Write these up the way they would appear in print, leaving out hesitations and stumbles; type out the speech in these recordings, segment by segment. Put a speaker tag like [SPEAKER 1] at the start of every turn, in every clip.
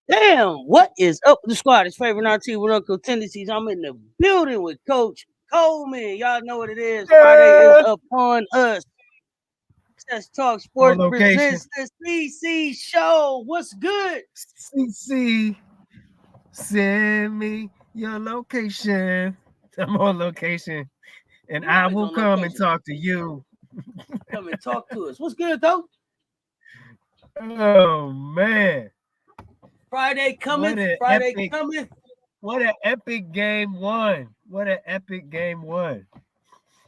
[SPEAKER 1] Damn, what is up with the squad? It's favorite RT with Uncle Tendencies. I'm in the building with Coach Coleman. Y'all know what it is. Friday is upon us. Let's Talk Sports presents the CC Show. What's good?
[SPEAKER 2] CC, send me your location. I'm on location, and I will come and talk to you.
[SPEAKER 1] Come and talk to us. What's good, though?
[SPEAKER 2] Oh, man.
[SPEAKER 1] Friday coming. Coming.
[SPEAKER 2] What an epic game one.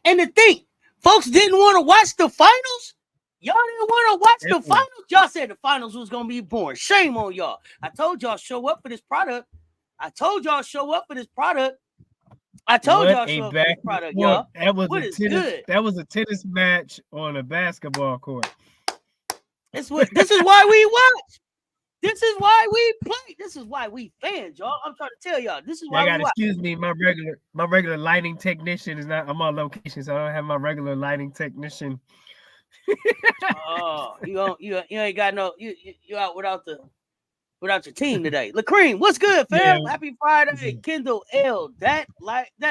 [SPEAKER 1] And to think, folks didn't want to watch the finals. Y'all didn't want to watch the finals. Y'all said the finals was going to be boring. Shame on y'all. I told y'all show up for this product. Y'all.
[SPEAKER 2] That was a tennis match on a basketball court.
[SPEAKER 1] This is why we watch. This is why we play. This is why we fans, y'all. I'm trying to tell y'all. This is why we watch.
[SPEAKER 2] Excuse me, my regular lighting technician is not. I'm on location, so I don't have my regular lighting technician.
[SPEAKER 1] Oh, you ain't got no. You out without your team today. LaCream, what's good, fam? Yeah. Happy Friday, Kendall L. That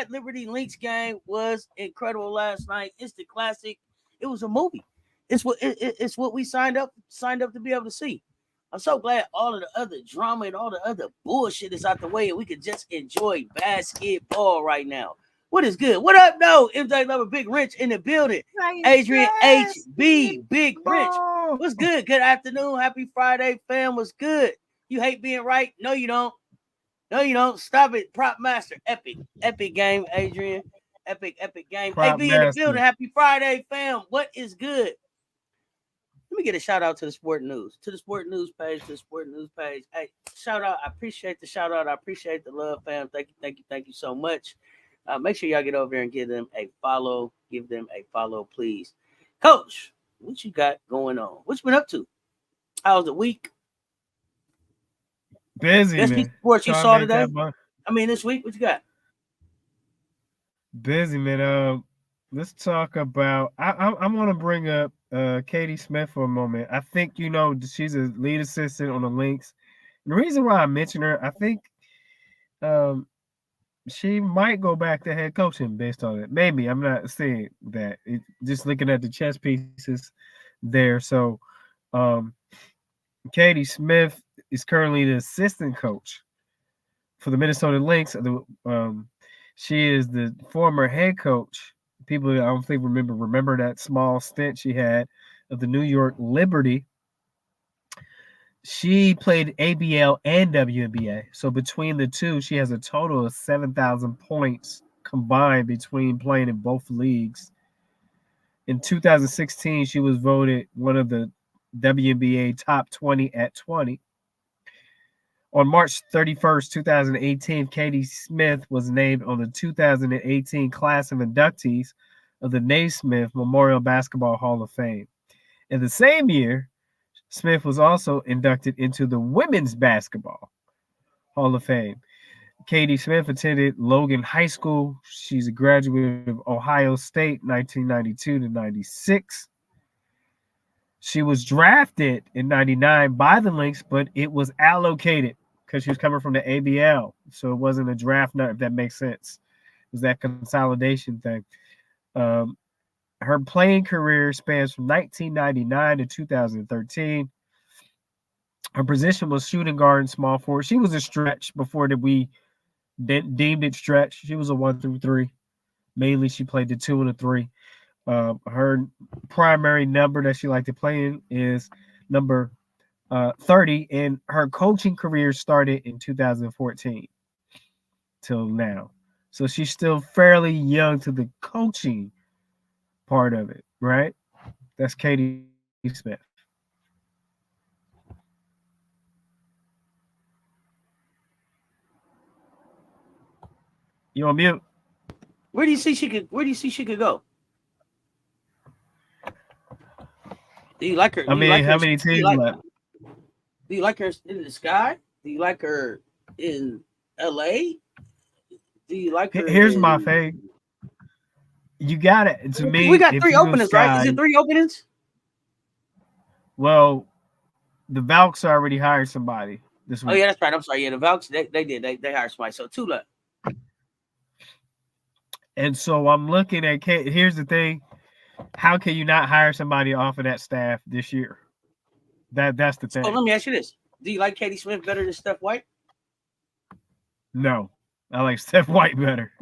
[SPEAKER 1] Liberty Lynx game was incredible last night. Instant classic. It was a movie. It's what we signed up to be able to see. I'm so glad all of the other drama and all the other bullshit is out the way and we can just enjoy basketball right now. What is good? What up, no? MJ Lover, Big Wrench in the building. Adrian HB, Big Wrench. What's good? Good afternoon. Happy Friday, fam. What's good? You hate being right? No, you don't. Stop it. Prop Master. Epic game, Adrian. Epic game. AB in the building. Happy Friday, fam. What is good? Let me get a shout out to the Sport News page. Hey, shout out. I appreciate the shout out. I appreciate the love, fam. Thank you so much. Make sure y'all get over there and give them a follow. Please. Coach, what you got going on? What you been up to? How's the week?
[SPEAKER 2] Busy, man.
[SPEAKER 1] Sports you saw today? This week, what you got?
[SPEAKER 2] Busy, man. Let's talk about. I want to bring up Katie Smith for a moment. I think she's a lead assistant on the Lynx. And the reason why I mention her, I think she might go back to head coaching based on it. Maybe. I'm not saying that. Just looking at the chess pieces there. So Katie Smith is currently the assistant coach for the Minnesota Lynx. She is the former head coach. People, I don't think remember that small stint she had of the New York Liberty. She played ABL and WNBA. So between the two, she has a total of 7,000 points combined between playing in both leagues. In 2016, she was voted one of the WNBA top 20 at 20. On March 31st, 2018, Katie Smith was named on the 2018 class of inductees of the Naismith Memorial Basketball Hall of Fame. In the same year, Smith was also inducted into the Women's Basketball Hall of Fame. Katie Smith attended Logan High School. She's a graduate of Ohio State, 1992 to 96. She was drafted in 99 by the Lynx, but it was allocated because she was coming from the ABL. So it wasn't a draft nut, if that makes sense. It was that consolidation thing. Her playing career spans from 1999 to 2013. Her position was shooting guard and small forward. She was a stretch before that we deemed it stretch. She was a 1 through 3. Mainly, she played the 2 and the 3. Her primary number that she liked to play in is number 30, and her coaching career started in 2014 till now. So she's still fairly young to the coaching part of it, right? That's Katie Smith. You on mute?
[SPEAKER 1] Where do you see she could? Where do you see she could go? Do you like her?
[SPEAKER 2] I mean, how many teams left?
[SPEAKER 1] Do you like her in the sky? Do you like her in LA? Do you like her?
[SPEAKER 2] Here's my thing. You got it. To me,
[SPEAKER 1] we got 3 openings, right? Is it 3 openings?
[SPEAKER 2] Well, the Valks already hired somebody this week.
[SPEAKER 1] Oh yeah, that's right. I'm sorry. Yeah, the Valks they did. They hired somebody. So 2 left.
[SPEAKER 2] And so I'm looking at. Here's the thing: how can you not hire somebody off of that staff this year? That's the thing.
[SPEAKER 1] So let me ask you this: do you like Katie Smith better than Steph White?
[SPEAKER 2] No, I like Steph White better.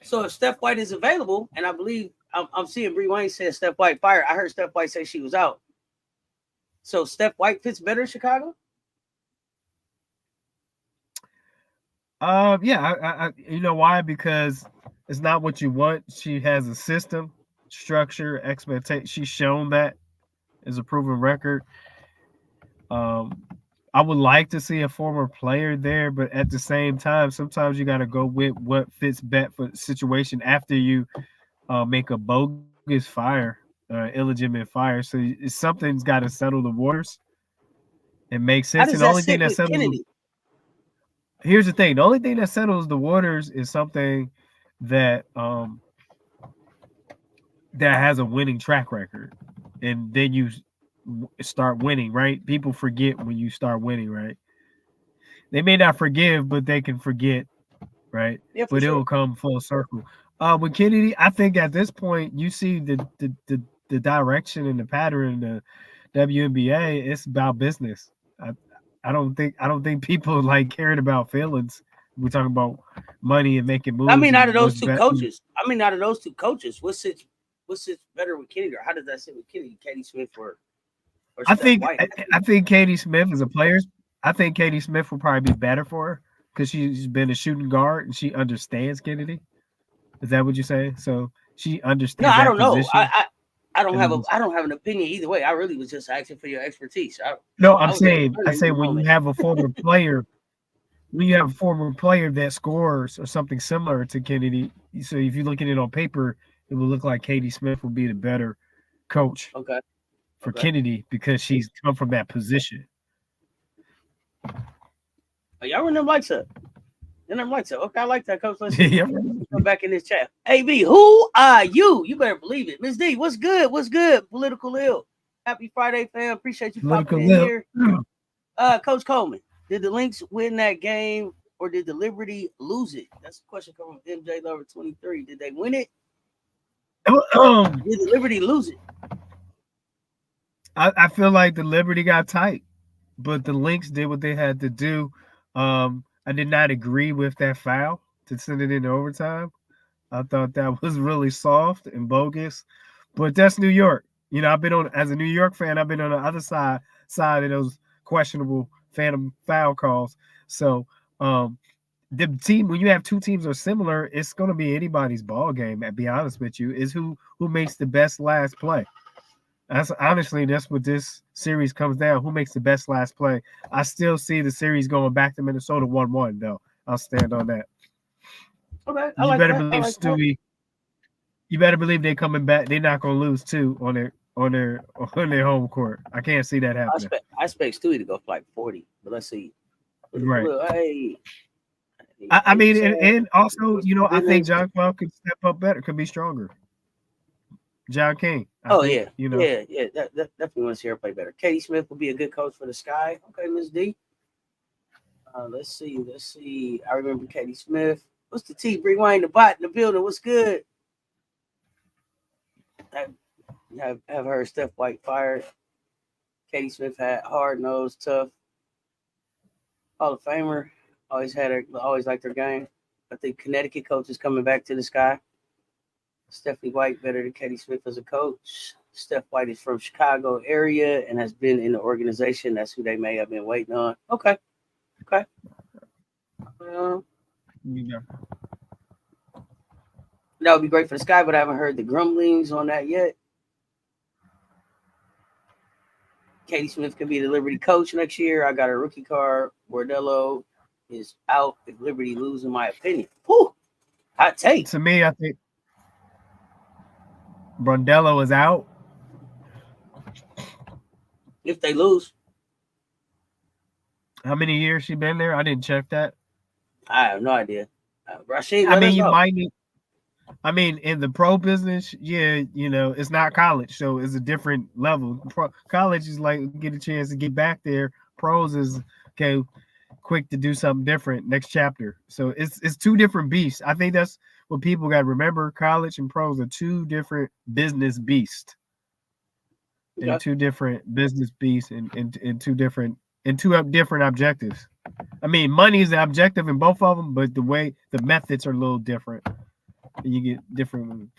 [SPEAKER 1] So if Steph White is available, and I believe I'm seeing Bree Wayne say Steph White fired. I heard Steph White say she was out. So Steph White fits better in Chicago?
[SPEAKER 2] Yeah, I you know why? Because it's not what you want. She has a system, structure, expectation. She's shown that as a proven record. I would like to see a former player there, but at the same time, sometimes you got to go with what fits best for the situation after you make a bogus fire, illegitimate fire. So something's got to settle the waters and make sense. And the only thing that settles here's the thing: the only thing that settles the waters is something that that has a winning track record, and then you start winning, right? People forget when you start winning, right? They may not forgive, but they can forget, right?
[SPEAKER 1] Yeah,
[SPEAKER 2] but
[SPEAKER 1] sure.
[SPEAKER 2] It'll come full circle. With Kennedy, I think at this point you see the direction and the pattern in the WNBA. It's about business. I don't think people like caring about feelings. We're talking about money and making moves.
[SPEAKER 1] I mean, out of those two coaches, what's it better with Kennedy, or how does that sit with Kennedy, Katie Smith, or
[SPEAKER 2] I think Katie Smith is a player. I think Katie Smith will probably be better for her because she's been a shooting guard and she understands Kennedy. Is that what you're saying? So she understands.
[SPEAKER 1] No, I don't know. I don't have an opinion either way. I really was just asking for your expertise.
[SPEAKER 2] I'm saying when you have a former player, when you have a former player that scores or something similar to Kennedy, so if you look at it on paper, it will look like Katie Smith will be the better coach.
[SPEAKER 1] Okay.
[SPEAKER 2] For Kennedy because she's come from that position.
[SPEAKER 1] Oh, y'all run them lights up. Okay, I like that, Coach. Let's come back in this chat. AB, who are you? You better believe it. Miss D, what's good? What's good? Political Ill. Happy Friday, fam. Appreciate you popping in here. Coach Coleman, did the Lynx win that game or did the Liberty lose it? That's a question coming from MJ Lover 23. Did they win it? Did the Liberty lose it?
[SPEAKER 2] I feel like the Liberty got tight, but the Lynx did what they had to do. I did not agree with that foul to send it into overtime. I thought that was really soft and bogus, but that's New York. You know, as a New York fan, I've been on the other side of those questionable phantom foul calls. So the team, when you have two teams are similar, it's going to be anybody's ball game. To be honest with you, is who makes the best last play. That's what this series comes down. Who makes the best last play? I still see the series going back to Minnesota 1-1, though. I'll stand on that.
[SPEAKER 1] Okay,
[SPEAKER 2] you better believe Stewie. You better believe they're coming back. They're not going to lose two on their home court. I can't see that happening.
[SPEAKER 1] I expect Stewie to go for like 40, but let's see.
[SPEAKER 2] Right.
[SPEAKER 1] Hey.
[SPEAKER 2] I mean, and also, you know, I think John Clark could step up better, could be stronger. John King.
[SPEAKER 1] Yeah. That definitely want to see her play better. Katie Smith will be a good coach for the Sky. Okay, Miss D. Let's see. I remember Katie Smith. What's the T? Bree Wayne, the bot in the building. What's good? Have her Steph White fired. Katie Smith had hard nosed, tough. Hall of Famer. Always liked her game. I think Connecticut coach is coming back to the sky. Stephanie White better than Katie Smith as a coach. Steph White is from Chicago area and has been in the organization. That's who they may have been waiting on. Okay.
[SPEAKER 2] Yeah.
[SPEAKER 1] That would be great for the sky, but I haven't heard the grumblings on that yet. Katie Smith could be the Liberty coach next year. I got a rookie card. Bordello is out if Liberty lose, in my opinion. Whew. Hot take.
[SPEAKER 2] To me, I think Bordello is out.
[SPEAKER 1] If they lose.
[SPEAKER 2] How many years she been there? I didn't check that.
[SPEAKER 1] I have no idea. Rashid,
[SPEAKER 2] in the pro business, yeah, it's not college, so it's a different level. College is like get a chance to get back there. Pros is okay, quick to do something different. Next chapter. So it's two different beasts. I think that's what people got to remember. College and pros are two different business beasts.
[SPEAKER 1] Okay.
[SPEAKER 2] And two different business beasts and two different objectives. I mean, money is the objective in both of them, but the methods are a little different. And you get different,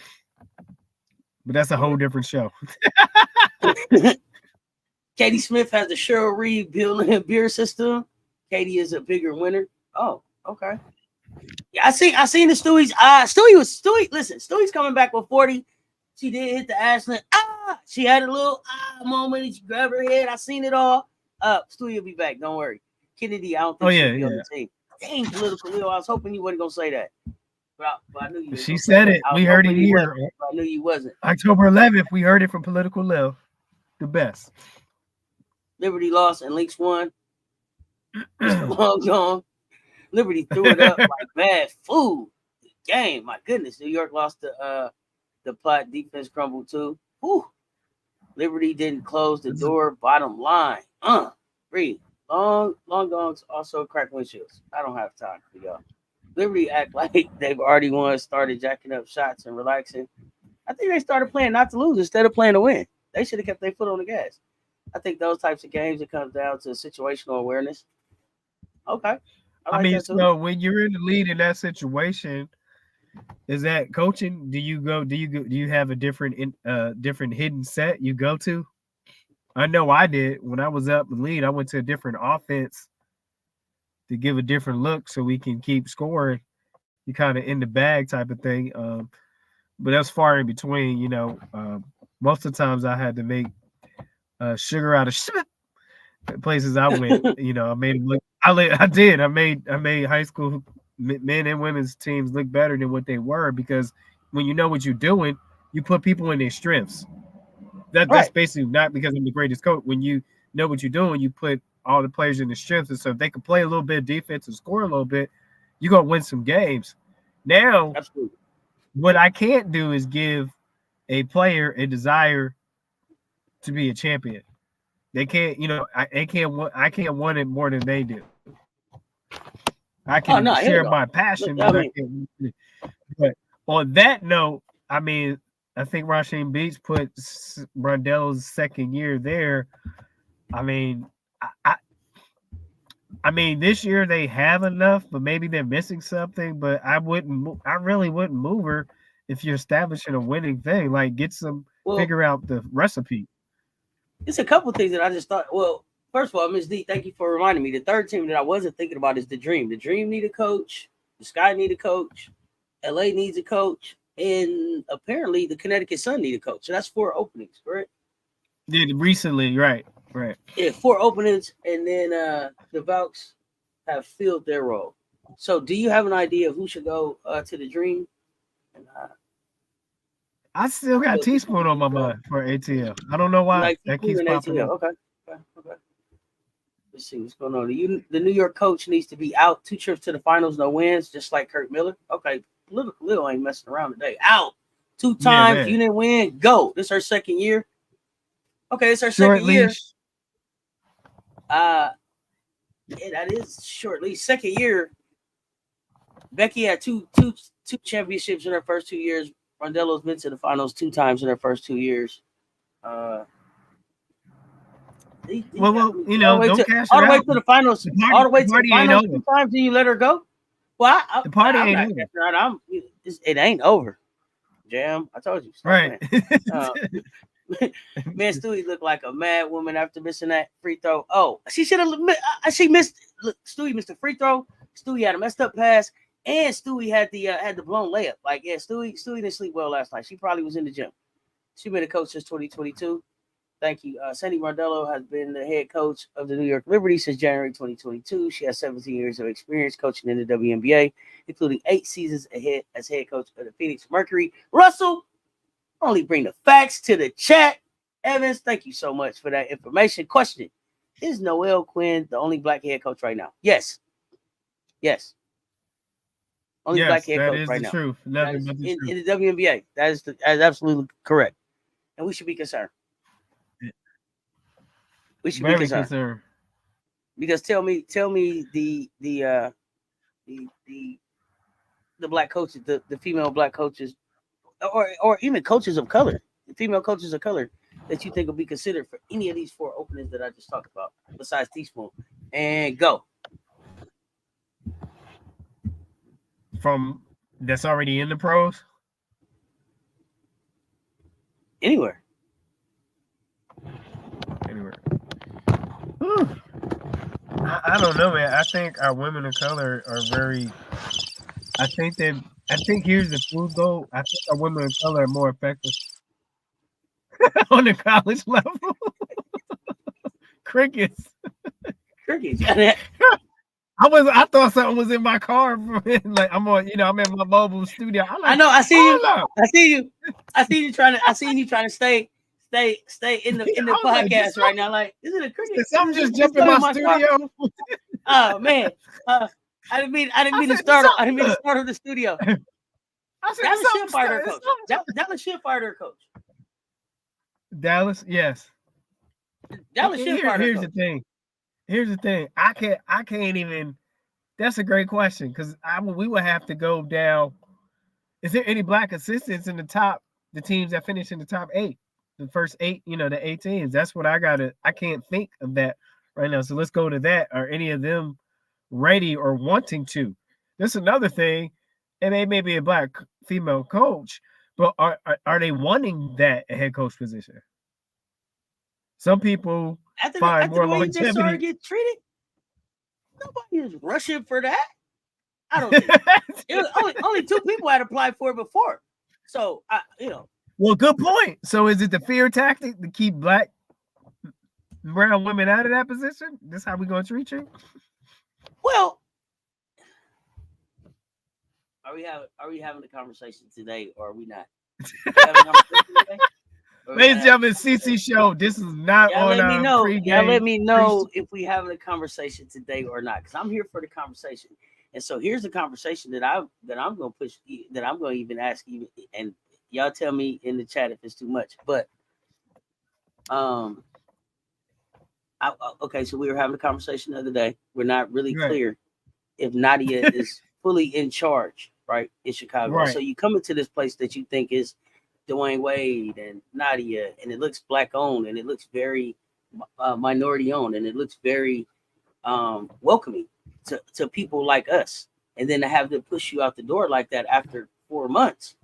[SPEAKER 2] but that's a whole different show.
[SPEAKER 1] Katie Smith has the Cheryl Reed beer system. Katie is a bigger winner. Oh, okay. Yeah, I seen the Stewie's. Stewie's coming back with 40. She did hit the Ashland. She had a little moment. She grabbed her head. I seen it all. Stewie will be back. Don't worry. Kennedy, I don't think she'll be on the team. Dang, political Leo. I was hoping you wasn't gonna say that. But I knew you.
[SPEAKER 2] She said it. We heard it here.
[SPEAKER 1] I knew you wasn't.
[SPEAKER 2] October 11th, we heard it from Political Lil. The best.
[SPEAKER 1] Liberty lost and Lynx won. Long gone. Liberty threw it up like bad food. Game, my goodness. New York lost the plot. Defense crumbled too. Whew. Liberty didn't close the door. Bottom line. Read. Long dogs also crack windshields. I don't have time for y'all. Liberty act like they've already won, started jacking up shots and relaxing. I think they started playing not to lose instead of playing to win. They should have kept their foot on the gas. I think those types of games, it comes down to situational awareness. Okay.
[SPEAKER 2] So when you're in the lead in that situation, is that coaching? Do you have a different hidden set you go to? I know I did. When I was up in lead, I went to a different offense to give a different look so we can keep scoring. You kind of in the bag type of thing. But that's far in between, most of the times I had to make sugar out of shit. Places I went, I made them look. I did. I made high school men and women's teams look better than what they were, because when you know what you're doing, you put people in their strengths. That's basically not because I'm the greatest coach. When you know what you're doing, you put all the players in their strengths, and so if they can play a little bit of defense and score a little bit, you're gonna win some games. Now,
[SPEAKER 1] absolutely.
[SPEAKER 2] What I can't do is give a player a desire to be a champion. They can't, I can't want it more than they do. I can share my passion, but on that note, I think Rasheen Beats put Brundello's second year there. I mean, this year they have enough, but maybe they're missing something. But I really wouldn't move her if you're establishing a winning thing. Like, figure out the recipe.
[SPEAKER 1] It's a couple things that I just thought. Well, first of all, Ms. D, thank you for reminding me. The third team that I wasn't thinking about is the Dream. The Dream need a coach. The Sky need a coach. LA needs a coach. And apparently the Connecticut Sun need a coach. So that's 4 openings, correct?
[SPEAKER 2] Yeah, recently, right.
[SPEAKER 1] Yeah, 4 openings, and then the Valks have filled their role. So do you have an idea of who should go to the Dream? And,
[SPEAKER 2] I still got Teaspoon on my mind for ATL. I don't know why. That keeps popping up.
[SPEAKER 1] Okay. Let's see what's going on. The New York coach needs to be out 2 trips to the finals, no wins, just like Kurt Miller. Okay, Political Lil ain't messing around today. Out 2 times, you didn't win. Go. This is her second year. Okay, it's her second year. Yeah, that is short leash. Second year. Becky had two championships in her first 2 years. Rondello's been to the finals 2 times in her first 2 years.
[SPEAKER 2] Well, you know, don't cash
[SPEAKER 1] all
[SPEAKER 2] her
[SPEAKER 1] the way
[SPEAKER 2] out.
[SPEAKER 1] to the finals. All the way to the finals 2 times, and you let her go. Well,
[SPEAKER 2] the party ain't over.
[SPEAKER 1] It ain't over. Jam, I told you.
[SPEAKER 2] Right.
[SPEAKER 1] Man, Stewie looked like a mad woman after missing that free throw. Oh, she should have. She missed. Look, Stewie missed the free throw. Stewie had a messed up pass, and Stewie had the blown layup. Like, yeah, Stewie didn't sleep well last night. She probably was in the gym. She been a coach since 2022. Thank you. Sandy Mardello has been the head coach of the New York Liberty since January 2022. She has 17 years of experience coaching in the WNBA, including 8 seasons ahead as head coach of the Phoenix Mercury. Russell, only bring the facts to the chat. Evans, thank you so much for that information. Question: is Noelle Quinn the only black head coach right now? Yes. Only black head coach right now.
[SPEAKER 2] Truth. Nothing but the truth.
[SPEAKER 1] In the WNBA. That is absolutely correct. And we should be concerned. We should be concerned. Because tell me the black coaches, the female black coaches, or even coaches of color, the female coaches of color that you think will be considered for any of these 4 openings that I just talked about, besides Teaspoon. And go.
[SPEAKER 2] From that's already in the pros?
[SPEAKER 1] Anywhere.
[SPEAKER 2] I don't know, man. I think our women of color are very. I think here's the truth, though. I think our women of color are more effective on the college level. Crickets. I thought something was in my car. Like I'm in my mobile studio.
[SPEAKER 1] I know. I see you. I see you trying to stay in the podcast right now. Like, is it a cricket?
[SPEAKER 2] I'm just jumping in my studio.
[SPEAKER 1] Oh man. I didn't mean to start the studio. Dallas should fire their coach. Dallas should fire their coach.
[SPEAKER 2] Dallas, yes.
[SPEAKER 1] Dallas should fire their coach.
[SPEAKER 2] Here's the thing. I can't even. That's a great question because we would have to go down. Is there any black assistants in the teams that finish in the top 8? The first 8, the 8 teams. That's what I can't think of that right now. So let's go to that. Are any of them ready or wanting to? That's another thing. And they may be a black female coach, but are they wanting that head coach position? Some people find more longevity.
[SPEAKER 1] Just started getting treated. Nobody is rushing for that. I don't think it was only 2 people had applied for it before. So
[SPEAKER 2] Well, good point. So is it the fear tactic to keep black brown women out of that position? This how we gonna treat you?
[SPEAKER 1] Well, are we having a conversation today or are we not?
[SPEAKER 2] Ladies and gentlemen, CC Show. This is not on
[SPEAKER 1] let me know. Y'all let me know
[SPEAKER 2] pre-
[SPEAKER 1] if we having a conversation today or not, because I'm here for the conversation. And so here's the conversation that I'm gonna push, that I'm gonna even ask you, and y'all tell me in the chat if it's too much. But okay, so we were having a conversation the other day. We're not really clear if Nadia is fully in charge, right, in Chicago. Right. So you come into this place that you think is Dwayne Wade and Nadia, and it looks black owned, and it looks very minority owned, and it looks very welcoming to people like us. And then to have them push you out the door like that after 4 months,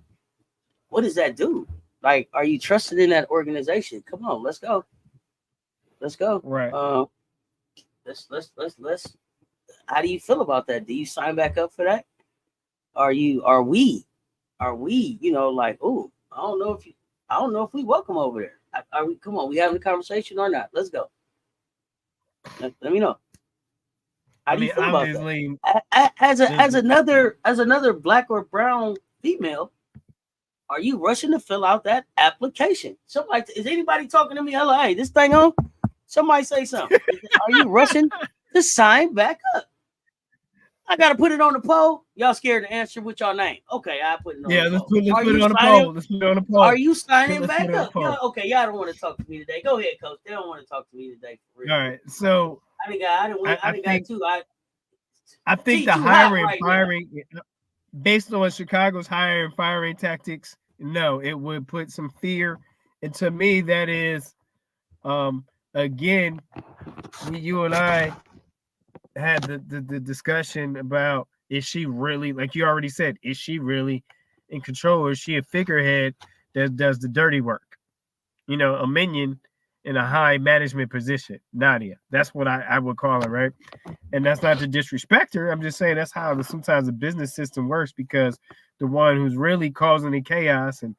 [SPEAKER 1] what does that do? Like, are you trusted in that organization? Come on, let's go.
[SPEAKER 2] Right.
[SPEAKER 1] Let's. How do you feel about that? Do you sign back up for that? Are we? Like, oh, I don't know if we welcome over there. Are we? Come on, we having a conversation or not? Let's go. Let me know. How do you feel about that? As another black or brown female, are you rushing to fill out that application? Somebody, is anybody talking to me? Hello, hey, this thing on? Somebody say something. Are you rushing to sign back up? I gotta put it on the poll. Y'all scared to answer with y'all name? Okay, I put it on.
[SPEAKER 2] Yeah, let's put it on the poll. Let's put it on the poll.
[SPEAKER 1] Are you signing back up? Okay, y'all don't want to talk to me today. Go ahead, coach. They don't want to talk to me today. For real.
[SPEAKER 2] All right, so
[SPEAKER 1] I think
[SPEAKER 2] the hiring and firing, based on Chicago's hiring and firing tactics, no, it would put some fear. And to me, that is again, you and I had the discussion about, is she really, like you already said, is she really in control, or is she a figurehead that does the dirty work? You know, a minion in a high management position. Nadia, that's what I would call her, right? And that's not to disrespect her. I'm just saying that's how sometimes the business system works, because the one who's really causing the chaos and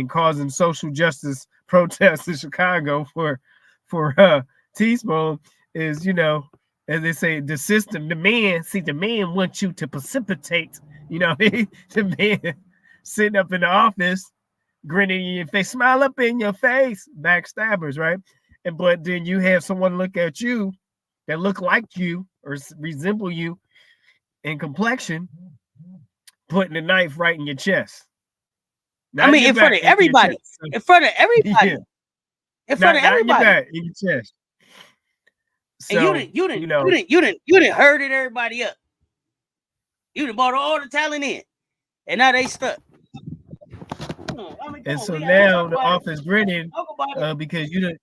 [SPEAKER 2] causing social justice protests in Chicago for Teaspoon is, you know, as they say, the system, the man wants you to precipitate, you know, the man sitting up in the office, grinning in your face, smile up in your face, backstabbers, right? And but then you have someone look at you that look like you or resemble you in complexion, putting the knife right in your chest.
[SPEAKER 1] Not I mean, in front of everybody. In front of everybody. Yeah. In front of everybody.
[SPEAKER 2] In your back, in your chest.
[SPEAKER 1] So, and you didn't herded everybody up. You done brought all the talent in, and now they stuck.
[SPEAKER 2] And so now the office grinning because you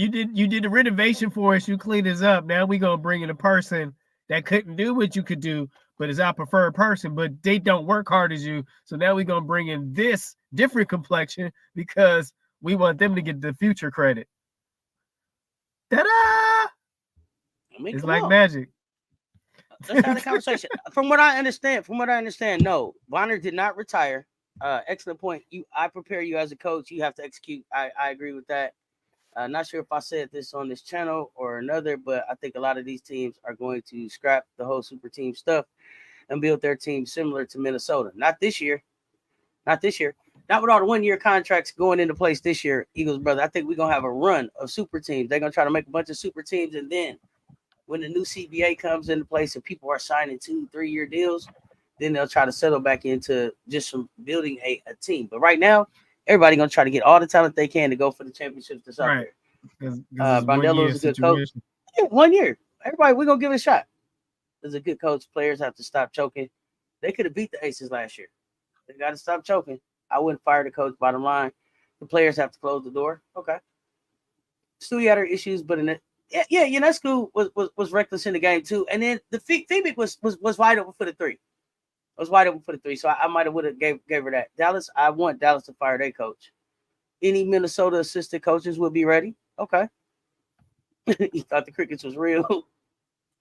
[SPEAKER 2] did the renovation for us. You cleaned us up. Now we gonna bring in a person that couldn't do what you could do, but is our preferred person. But they don't work hard as you. So now we gonna bring in this different complexion because we want them to get the future credit. Ta-da! It's like magic.
[SPEAKER 1] Let's have the conversation. From what I understand, no, Bonner did not retire. Excellent point. I prepare you as a coach. You have to execute. I agree with that. Not sure if I said this on this channel or another, but I think a lot of these teams are going to scrap the whole super team stuff and build their team similar to Minnesota. Not this year. Not with all the 1-year contracts going into place this year, Eagles, brother. I think we're going to have a run of super teams. They're going to try to make a bunch of super teams, and then when the new CBA comes into place and people are signing 2-3-year deals, then they'll try to settle back into just some building a team. But right now, everybody going to try to get all the talent they can to go for the championships that's out there. Brondello is a good coach. Yeah, 1 year. Everybody, we're going to give it a shot. There's a good coach. Players have to stop choking. They could have beat the Aces last year. They got to stop choking. I wouldn't fire the coach, bottom line. The players have to close the door. Okay. Stewie had her issues, but in it, yeah, Ionescu was reckless in the game too. And then the Phoenix was wide open for the three. So I might have would have gave her that. Dallas, I want Dallas to fire their coach. Any Minnesota assistant coaches will be ready. Okay. You thought the crickets was real.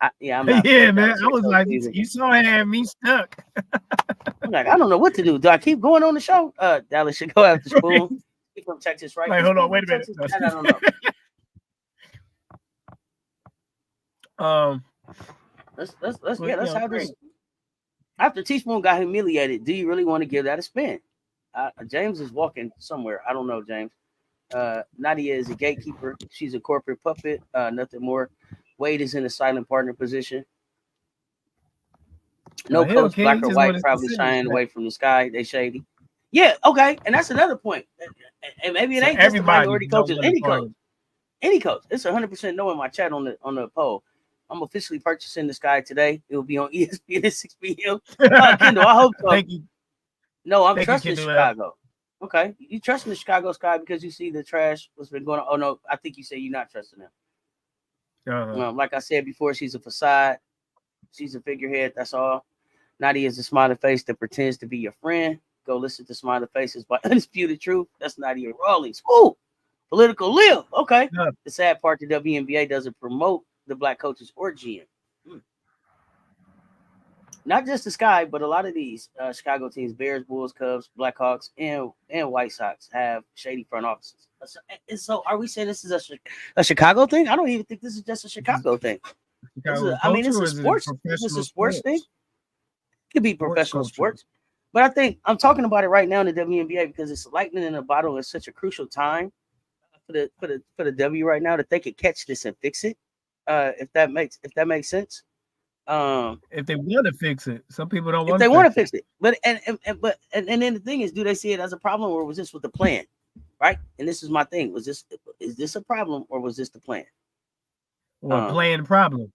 [SPEAKER 1] I'm not.
[SPEAKER 2] Yeah, man. I was like, you saw it had me stuck.
[SPEAKER 1] I'm like, I don't know what to do. Do I keep going on the show? Dallas should go after Spoon. He's from Texas, right?
[SPEAKER 2] Like, hold on, wait a minute.
[SPEAKER 1] I don't know. Let's have this. After Teaspoon got humiliated, do you really want to give that a spin? James is walking somewhere. I don't know, James. Nadia is a gatekeeper. She's a corporate puppet. Nothing more. Wade is in a silent partner position. No coach, black or white, probably shying away from the sky. They shady. Yeah, okay. And that's another point. And maybe it ain't just the minority coaches. Any coach. It's 100% no in my chat on the poll. I'm officially purchasing the Sky today. It will be on ESPN at 6 p.m. Kendall, I hope so.
[SPEAKER 2] Thank you.
[SPEAKER 1] No, I'm trusting Chicago. Okay. You trusting the Chicago Sky because you see the trash what's been going on. Oh, no, I think you say you're not trusting them. Like I said before, she's a facade. She's a figurehead. That's all. Nadia is a smiling face that pretends to be your friend. Go listen to Smiling Faces by Undisputed Truth. That's Nadia Rawlings. Ooh, political live. Okay. Yeah. The sad part, the WNBA doesn't promote the black coaches or GM. Not just the Sky, but a lot of these Chicago teams, Bears, Bulls, Cubs, Blackhawks, and White Sox have shady front offices. And so are we saying this is a Chicago thing? I don't even think this is just a Chicago thing. It's a sports. It's a sports thing. It could be professional sports. But I think I'm talking about it right now in the WNBA because it's lightning in a bottle at such a crucial time for the W right now that they could catch this and fix it. If that makes sense.
[SPEAKER 2] If they want to fix it, some people don't want.
[SPEAKER 1] If they want to fix it, but then the thing is, do they see it as a problem or was this with the plan, right? And this is my thing: is this a problem or was this the plan?
[SPEAKER 2] Or plan problem?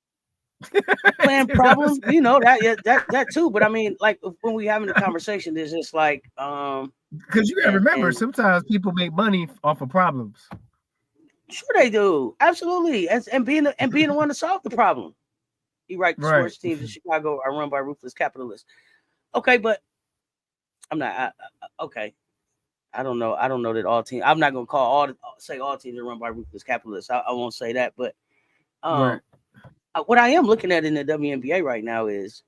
[SPEAKER 1] Plan problem, you know that too. But I mean, like when we having a conversation, there's just like
[SPEAKER 2] because you gotta remember, sometimes people make money off of problems.
[SPEAKER 1] Sure they do. Absolutely. And being the one to solve the problem. You right, the sports teams in Chicago are run by ruthless capitalists. Okay, but I'm not okay. I don't know that all teams. I'm not gonna say all teams are run by ruthless capitalists. I won't say that, but what I am looking at in the WNBA right now is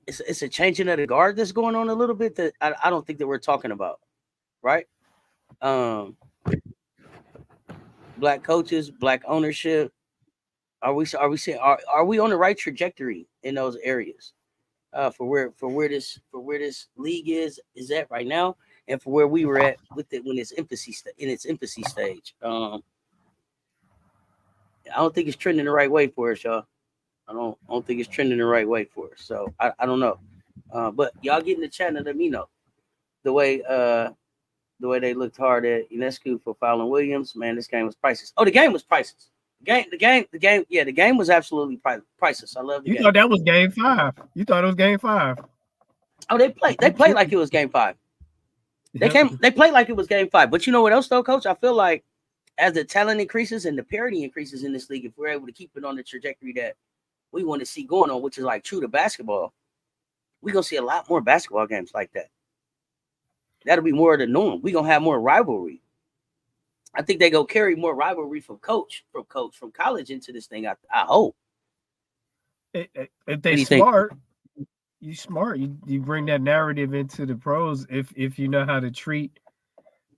[SPEAKER 1] it's a changing of the guard that's going on a little bit that I don't think that we're talking about, right? Black coaches, black ownership. Are we on the right trajectory in those areas? For where this league is at right now, and for where we were at with it when its infancy stage. I don't think it's trending the right way for us, y'all. I don't think it's trending the right way for us. So I don't know. But y'all get in the chat and let me know the way they looked hard at UNESCO for fouling Williams. Man, this game was priceless. Oh, the game was priceless. The game was absolutely priceless. I love the game.
[SPEAKER 2] You thought that was game 5. You thought it was game 5.
[SPEAKER 1] Oh, they played like it was game 5. They played like it was game 5. But you know what else though, Coach? I feel like as the talent increases and the parity increases in this league, if we're able to keep it on the trajectory that we want to see going on, which is like true to basketball, we're gonna see a lot more basketball games like that. That'll be more of the norm. We're gonna have more rivalry. I think they go carry more rivalry from college into this thing. I hope.
[SPEAKER 2] If they smart, you smart. You bring that narrative into the pros if you know how to treat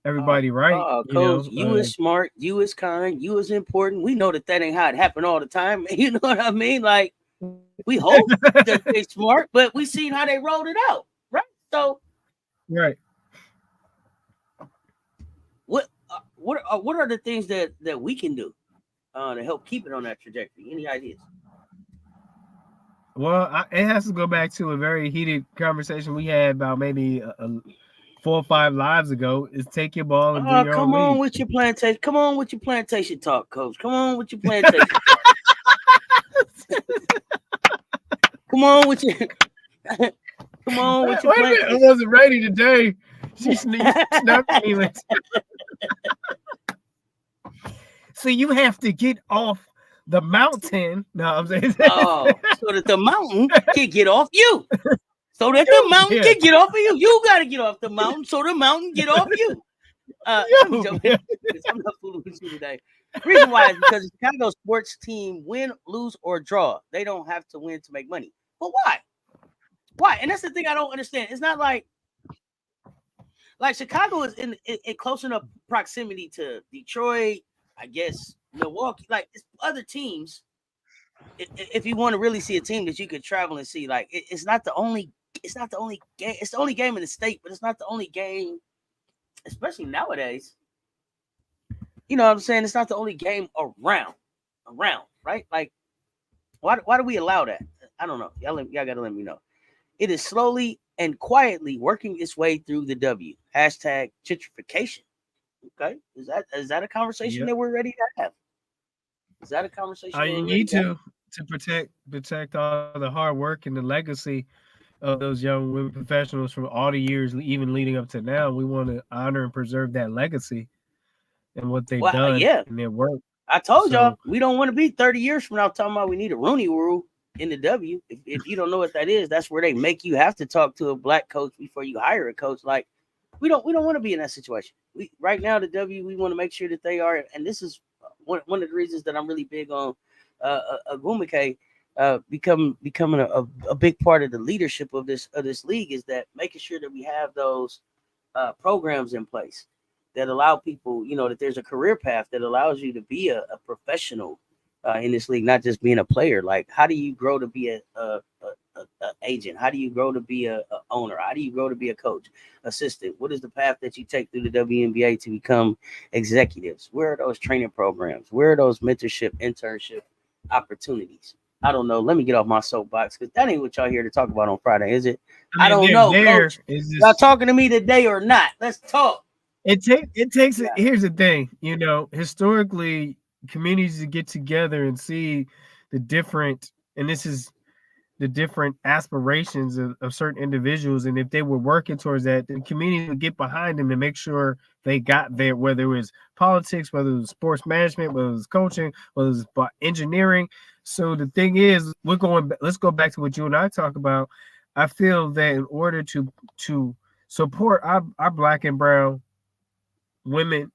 [SPEAKER 2] everybody right.
[SPEAKER 1] Coach, you is smart, you is kind, you is important. We know that ain't how it happened all the time. You know what I mean? Like we hope that they're smart, but we seen how they rolled it out, right? So,
[SPEAKER 2] right.
[SPEAKER 1] What are the things that we can do to help keep it on that trajectory? Any ideas?
[SPEAKER 2] Well, it has to go back to a very heated conversation we had about maybe 4 or 5 lives ago. Is take your ball and do your
[SPEAKER 1] come
[SPEAKER 2] own
[SPEAKER 1] on
[SPEAKER 2] league.
[SPEAKER 1] with your plantation. Come on with your plantation talk, Coach. Come on with your plantation talk. Come on with your. Come on with your plantation.
[SPEAKER 2] I wasn't ready today. She snuck feelings. So you have to get off the mountain. No, I'm saying.
[SPEAKER 1] So that the mountain can get off you. So that the mountain can get off of you. You got to get off the mountain so the mountain get off you. I'm not fooling with you today. The reason why is because the Chicago sports team win, lose, or draw. They don't have to win to make money. But why? Why? And that's the thing I don't understand. It's not like Chicago is in close enough proximity to Detroit, I guess, Milwaukee. Like it's other teams. If you want to really see a team that you could travel and see, like it's not the only game. It's the only game in the state, but it's not the only game, especially nowadays. You know what I'm saying? It's not the only game around, right? Like, why do we allow that? I don't know. Y'all gotta let me know. It is slowly and quietly working its way through the W. Hashtag gentrification. Okay, is that a conversation that we're ready to have? Is that a conversation?
[SPEAKER 2] You need to protect all the hard work and the legacy of those young women professionals from all the years, even leading up to now. We want to honor and preserve that legacy and what they've done in their work.
[SPEAKER 1] I told y'all we don't want to be 30 years from now talking about we need a Rooney Rule in the W. If you don't know what that is, that's where they make you have to talk to a black coach before you hire a coach. Like we don't want to be in that situation. Right now the W, we want to make sure that they are, and this is one of the reasons that I'm really big on Agumike becoming a big part of the leadership of this league, is that making sure that we have those programs in place that allow people, that there's a career path that allows you to be a professional in this league, not just being a player. Like, how do you grow to be a agent? How do you grow to be a owner? How do you grow to be a coach, assistant? What is the path that you take through the WNBA to become executives? Where are those training programs? Where are those mentorship, internship opportunities? I don't know. Let me get off my soapbox because that ain't what y'all here to talk about on Friday, is it? I don't know, Coach. Y'all talking to me today or not? Let's talk.
[SPEAKER 2] It takes. Here's the thing. Historically, communities to get together and see the different, and this is the different aspirations of certain individuals, and if they were working towards that, the community would get behind them to make sure they got there, whether it was politics, whether it was sports management, whether it was coaching, whether it was engineering. So the thing is, let's go back to what you and I talk about. I feel that in order to support our black and brown women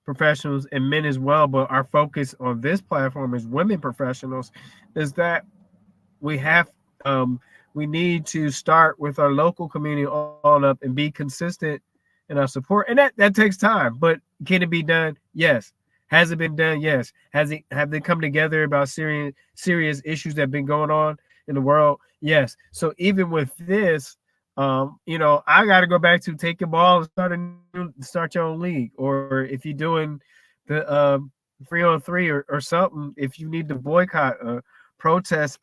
[SPEAKER 2] professionals and men as well, but our focus on this platform is women professionals, is that we have we need to start with our local community on up and be consistent in our support, and that takes time. But can it be done? Yes. Has it been done? Yes. Have they come together about serious issues that have been going on in the world? Yes. So even with this, I got to go back to take your ball and start your own league, or if you're doing the 3-on-3 or something, if you need to boycott protest.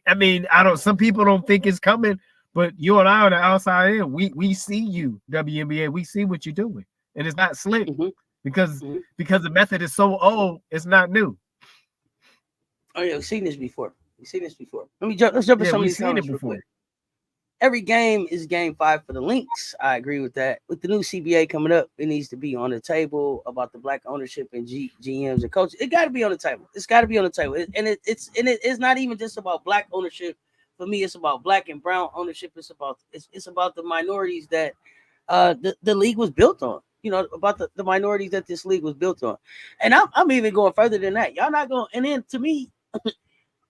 [SPEAKER 2] I mean, some people don't think it's coming, but you and I on the outside in, we see you, WNBA, we see what you're doing, and it's not slick because the method is so old, it's not new.
[SPEAKER 1] Oh yeah, we've seen this before. Let's jump in some of these comments real quick. Every game is game 5 for the Lynx. I agree with that. With the new CBA coming up, it needs to be on the table about the black ownership and GMs and coaches. It got to be on the table. It's got to be on the table. It's not even just about black ownership. For me, it's about black and brown ownership. It's about the minorities that the league was built on. About the minorities that this league was built on. And I'm even going further than that. Y'all not going. And then to me.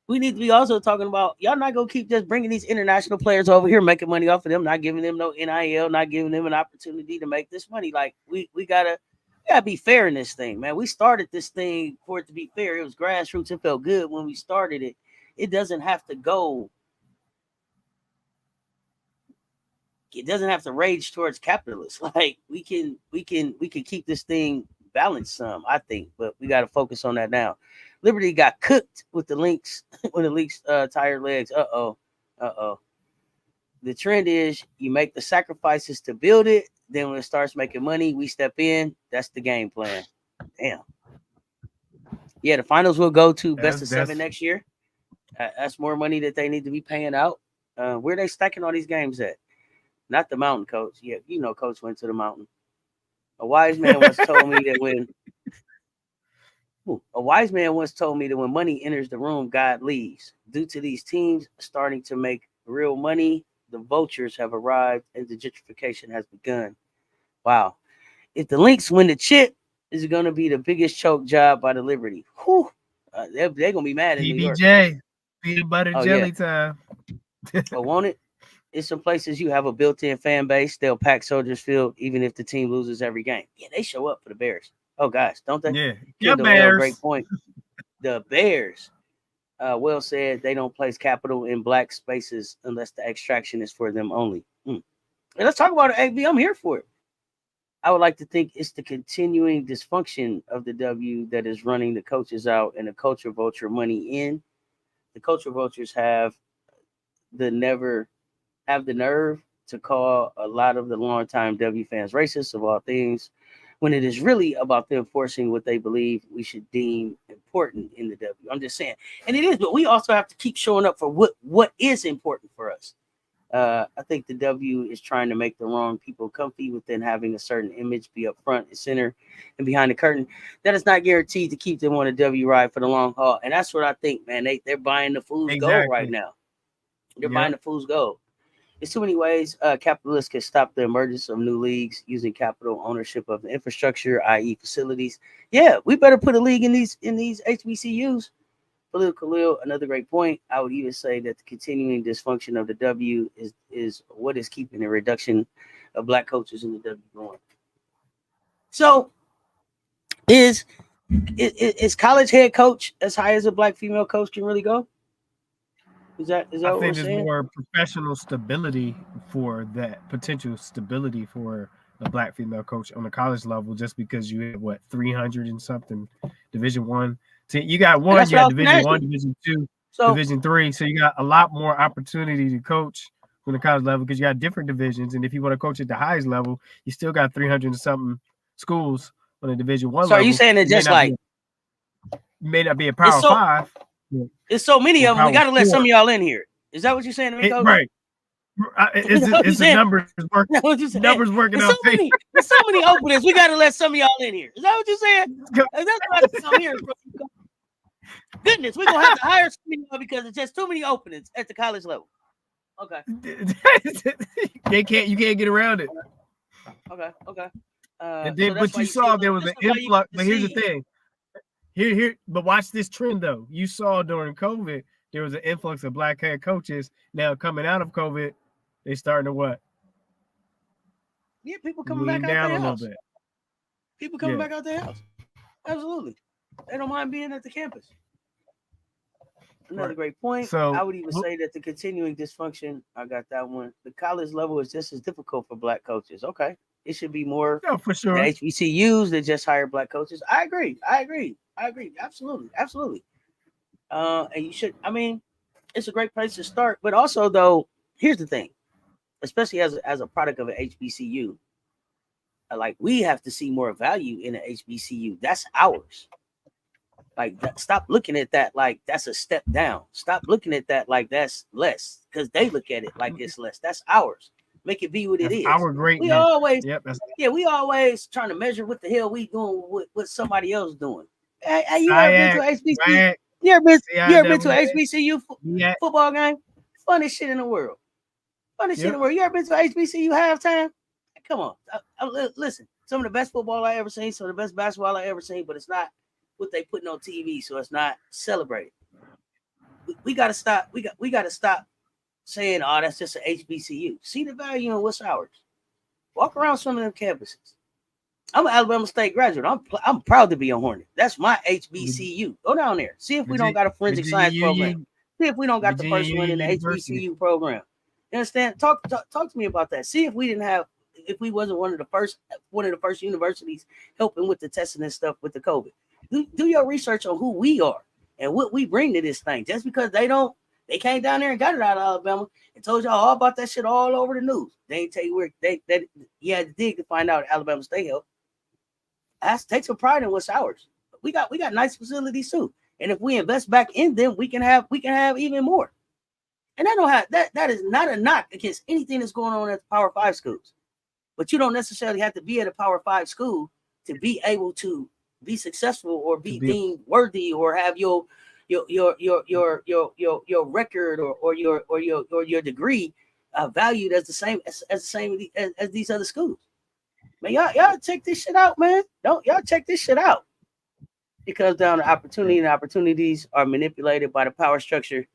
[SPEAKER 1] We need to be also talking about y'all not gonna keep just bringing these international players over here, making money off of them, not giving them no NIL, not giving them an opportunity to make this money. Like we gotta be fair in this thing, man. We started this thing for it to be fair. It was grassroots. It felt good when we started it. It doesn't have to go. It doesn't have to rage towards capitalists. Like we can keep this thing balanced some, I think, but we got to focus on that now. Liberty got cooked with the Lynx when the Lynx tired legs. The trend is you make the sacrifices to build it. Then when it starts making money, we step in. That's the game plan. Damn. Yeah, the finals will go to best of 7 next year. That's more money that they need to be paying out. Where are they stacking all these games at? Not the mountain, Coach. Yeah, Coach went to the mountain. A wise man once told me that when money enters the room, God leaves. Due to these teams starting to make real money, the vultures have arrived and the gentrification has begun. Wow. If the Lynx win the chip, is it going to be the biggest choke job by the Liberty? Whew. They're going to be mad in New York.
[SPEAKER 2] PBJ, peanut butter jelly time.
[SPEAKER 1] But won't it? In some places, you have a built-in fan base. They'll pack Soldiers Field even if the team loses every game. Yeah, they show up for the Bears. Oh, guys, don't they?
[SPEAKER 2] Yeah, Bears.
[SPEAKER 1] Great point. The Bears, well said, they don't place capital in black spaces unless the extraction is for them only. And let's talk about it, AB. I'm here for it. I would like to think it's the continuing dysfunction of the W that is running the coaches out and the culture vulture money in. The culture vultures have the nerve to call a lot of the longtime W fans racist of all things, when it is really about them forcing what they believe we should deem important in the W. I'm just saying. And it is, but we also have to keep showing up for what is important for us. I think the W is trying to make the wrong people comfy within having a certain image, be up front and center and behind the curtain. That is not guaranteed to keep them on a W ride for the long haul. And that's what I think, man. They're buying the fool's gold right now. They're buying the fool's gold. There's too many ways capitalists can stop the emergence of new leagues using capital ownership of the infrastructure, i.e. facilities. Yeah, we better put a league in these HBCUs. Khalil, another great point. I would even say that the continuing dysfunction of the W is what is keeping the reduction of black coaches in the W going. So is college head coach as high as a black female coach can really go? Is that
[SPEAKER 2] I think there's more professional stability for that, potential stability for a black female coach on the college level, just because you have 300 and something Division I. You got one, you got Division I, Division II, Division III. So you got a lot more opportunity to coach from the college level because you got different divisions. And if you want to coach at the highest level, you still got 300 and something schools on the Division I level.
[SPEAKER 1] So are you saying that just like
[SPEAKER 2] may not be a Power 5?
[SPEAKER 1] It's so many of them. We got to let some of y'all in here. Is that what you're saying to me, Coach?
[SPEAKER 2] Right. It's the numbers working. Numbers working out.
[SPEAKER 1] There's so many openings. We got to let some of y'all in here. Is that what you're saying? That's what I'm hearing from you. Goodness, we're gonna have to hire some people because it's just too many openings at the college level. Okay.
[SPEAKER 2] You can't get around it.
[SPEAKER 1] Okay.
[SPEAKER 2] But you saw there was an influx. But here's the thing. But watch this trend though. You saw during COVID, there was an influx of black head coaches. Now coming out of COVID, they starting to what?
[SPEAKER 1] Yeah, people coming back out their house. A little bit. People coming back out their house. Absolutely. They don't mind being at the campus. Another great point. So, I would even say that the continuing dysfunction, I got that one. The college level is just as difficult for black coaches. Okay. It should be more
[SPEAKER 2] for sure.
[SPEAKER 1] HBCUs that just hire black coaches. I agree. Absolutely. And you should, it's a great place to start. But also, though, here's the thing, especially as a product of an HBCU, like we have to see more value in an HBCU. That's ours. Like, stop looking at that like that's a step down. Stop looking at that like that's less because they look at it like it's less. That's ours. Make it be what it is.
[SPEAKER 2] Our greatness.
[SPEAKER 1] We always trying to measure what the hell we doing with what somebody else doing. Hey, you ever been to HBCU? You ever been to an HBCU football game? Funniest shit in the world. You ever been to HBCU halftime? Come on. Listen, some of the best football I ever seen, some of the best basketball I ever seen, but it's not what they putting on TV, so it's not celebrated. We gotta stop. We gotta stop saying, "Oh, that's just an HBCU." See the value in what's ours. Walk around some of them campuses. I'm an Alabama State graduate. I'm proud to be a Hornet. That's my HBCU. Go down there. See if we don't got a forensic science program. See if we don't got the first one in the HBCU program. You understand? Talk to me about that. See if we wasn't one of the first universities helping with the testing and stuff with the COVID. Do your research on who we are and what we bring to this thing. Just because they came down there and got it out of Alabama and told y'all all about that shit all over the news. They ain't tell you where you had to dig to find out Alabama State help. Take some pride in what's ours. We got nice facilities too. And if we invest back in them, we can have even more. And that is not a knock against anything that's going on at the Power 5 schools. But you don't necessarily have to be at a Power 5 school to be able to be successful or be deemed worthy or have your record or your degree valued as the same as these other schools. Man, y'all check this shit out, man. Y'all check this shit out. It comes down to opportunity, and opportunities are manipulated by the power structure.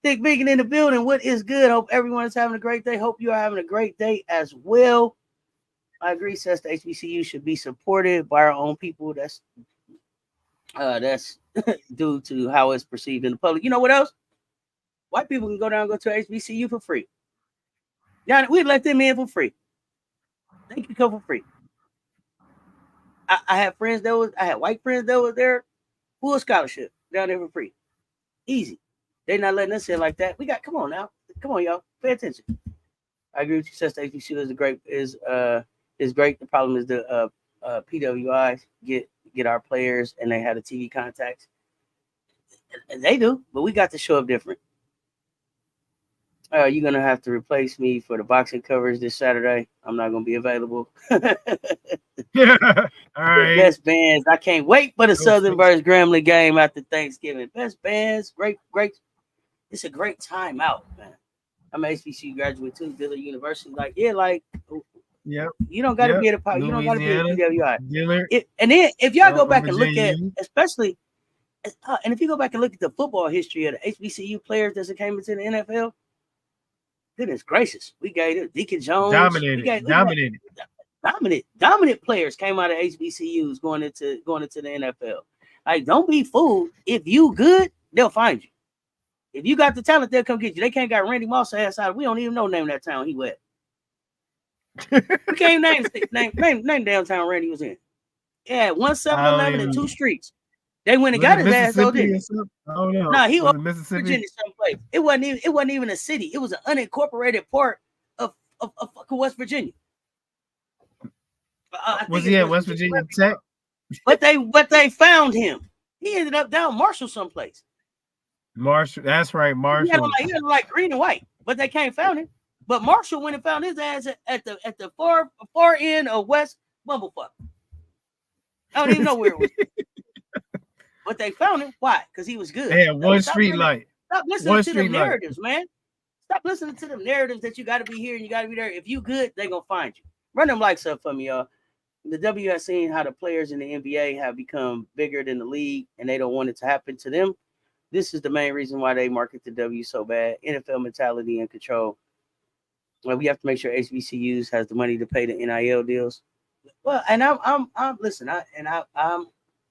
[SPEAKER 1] Dick Biggin in the building. What is good? Hope everyone is having a great day. Hope you are having a great day as well. I agree, says the HBCU should be supported by our own people. That's due to how it's perceived in the public. You know what else? White people can go down and go to HBCU for free. Yeah, we'd let them in for free. They can come for free. I had white friends that was there, full scholarship down there for free. Easy. They're not letting us in like that. Come on now. Come on, y'all. Pay attention. I agree with you, says the HBCU is great. The problem is the PWIs get our players and they have the TV contacts. And they do, but we got to show up different. You're going to have to replace me for the boxing coverage this Saturday. I'm not going to be available.
[SPEAKER 2] Yeah. All right.
[SPEAKER 1] Best bands. I can't wait for the Southern versus Grambling game after Thanksgiving. Best bands. Great. It's a great time out, man. I'm an HBCU graduate too, Dillard University. You don't got to be at a power. You don't got to be at PWI. And then if y'all go back and look at, especially, and if you go back and look at the football history of the HBCU players that came into the NFL, goodness gracious, we gave it Deacon Jones. Dominant players came out of HBCUs going into the NFL. Like, don't be fooled. If you good, they'll find you. If you got the talent, they'll come get you. They can't got Randy Moss ass out. We don't even know name that town he went. We can't name downtown Randy was in. Yeah, 1-7-11 and 2 streets. They went and got his ass though, didn't they? Oh no. No, he was Mississippi, Virginia someplace. It wasn't even a city. It was an unincorporated part of West Virginia.
[SPEAKER 2] Was he at West Virginia Tech?
[SPEAKER 1] But they found him. He ended up down Marshall someplace.
[SPEAKER 2] Marshall. That's right, Marshall.
[SPEAKER 1] He had like green and white, but they can't found him. But Marshall went and found his ass at the far end of West Bumblefuck. I don't even know where it was. But they found him. Why? Because he was good.
[SPEAKER 2] Yeah, one street light.
[SPEAKER 1] Stop listening to them narratives, man. Stop listening to them narratives that you got to be here and you got to be there. If you good, they going to find you. Run them likes up for me, y'all. The W has seen how the players in the NBA have become bigger than the league, and they don't want it to happen to them. This is the main reason why they market the W so bad. NFL mentality and control. Well, we have to make sure HBCUs has the money to pay the NIL deals. Well, and I'm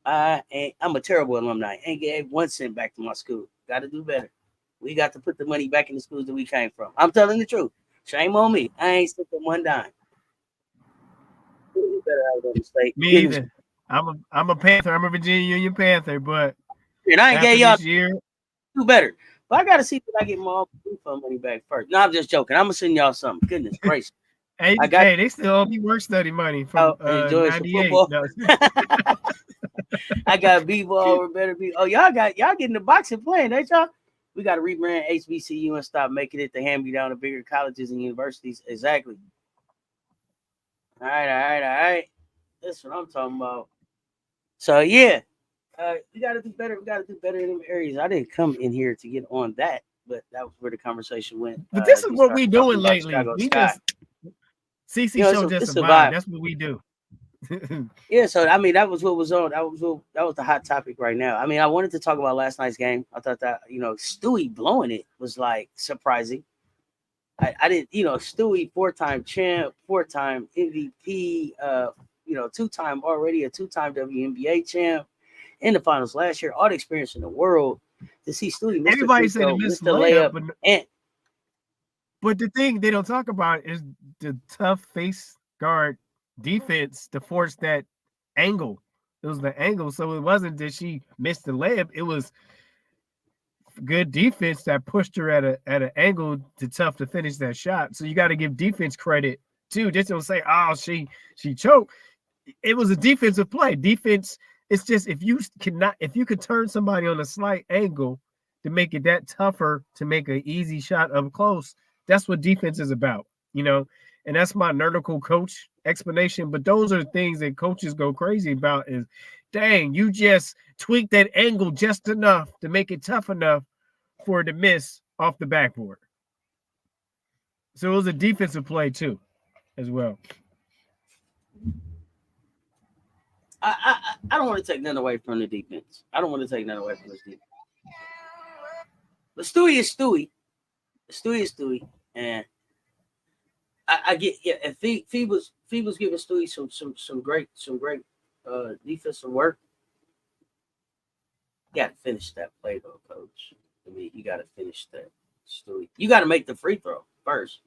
[SPEAKER 1] a terrible alumni. Ain't gave 1 cent back to my school. Got to do better. We got to put the money back in the schools that we came from. I'm telling the truth. Shame on me. I ain't sent them one dime.
[SPEAKER 2] Me either. I'm a Panther. I'm a Virginia Union Panther, but
[SPEAKER 1] and I ain't gave y'all
[SPEAKER 2] year,
[SPEAKER 1] do better. But I gotta see if I get my refund money back first. No, I'm just joking. I'm gonna send y'all something. Goodness gracious.
[SPEAKER 2] Hey, they still owe me work study money from 98. No.
[SPEAKER 1] I got b-ball or better be. Oh, y'all getting the boxing playing, ain't y'all? We got to rebrand HBCU and stop making it the hand-me-down of bigger colleges and universities. Exactly. All right. That's what I'm talking about. So yeah, we got to do better. We got to do better in them areas. I didn't come in here to get on that, but that was where the conversation went.
[SPEAKER 2] But this is what we doing lately. We just CC show just a vibe. That's what we do.
[SPEAKER 1] Yeah, so I mean that was what was on. That was the hot topic right now. I mean, I wanted to talk about last night's game. I thought that Stewie blowing it was like surprising. I didn't, Stewie 4-time champ, 4-time MVP, 2-time already a 2-time WNBA champ in the finals last year. All the experience in the world to see Stewie.
[SPEAKER 2] Everybody said he missed the layup, but the thing they don't talk about is the tough face guard defense to force that angle. It was the angle, so it wasn't that she missed the layup. It was good defense that pushed her at an angle to tough to finish that shot. So you got to give defense credit too. Just don't say, "Oh, she choked." It was a defensive play. Defense. It's just if you could turn somebody on a slight angle to make it that tougher to make an easy shot up close. That's what defense is about, And that's my nerdical coach explanation. But those are things that coaches go crazy about is, dang, you just tweak that angle just enough to make it tough enough for it to miss off the backboard. So it was a defensive play too, as well.
[SPEAKER 1] I don't want to take nothing away from the defense. I don't want to take nothing away from this defense. But Stewie is Stewie. Stewie is Stewie. And I get, if Fee was giving Stewie some great defensive work. You got to finish that play though, Coach. I mean, you got to finish that, Stewie. You got to make the free throw first.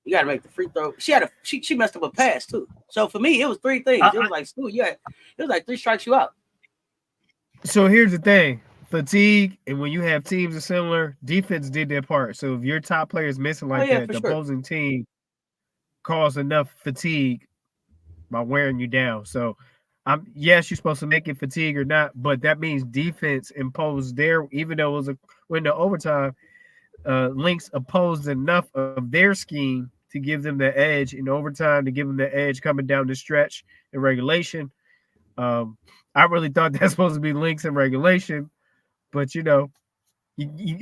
[SPEAKER 1] You got to make the free throw. She messed up a pass too. So for me, it was 3 things. It was like Stewie, it was like 3 strikes you out.
[SPEAKER 2] So here's the thing. Fatigue, and when you have teams are similar, defense did their part. So if your top player is missing the opposing team caused enough fatigue by wearing you down. So yes, you're supposed to make it fatigue or not, but that means defense imposed even though it was a window overtime, Lynx opposed enough of their scheme to give them the edge in overtime, to give them the edge coming down the stretch in regulation. I really thought that's supposed to be Lynx in regulation. But, you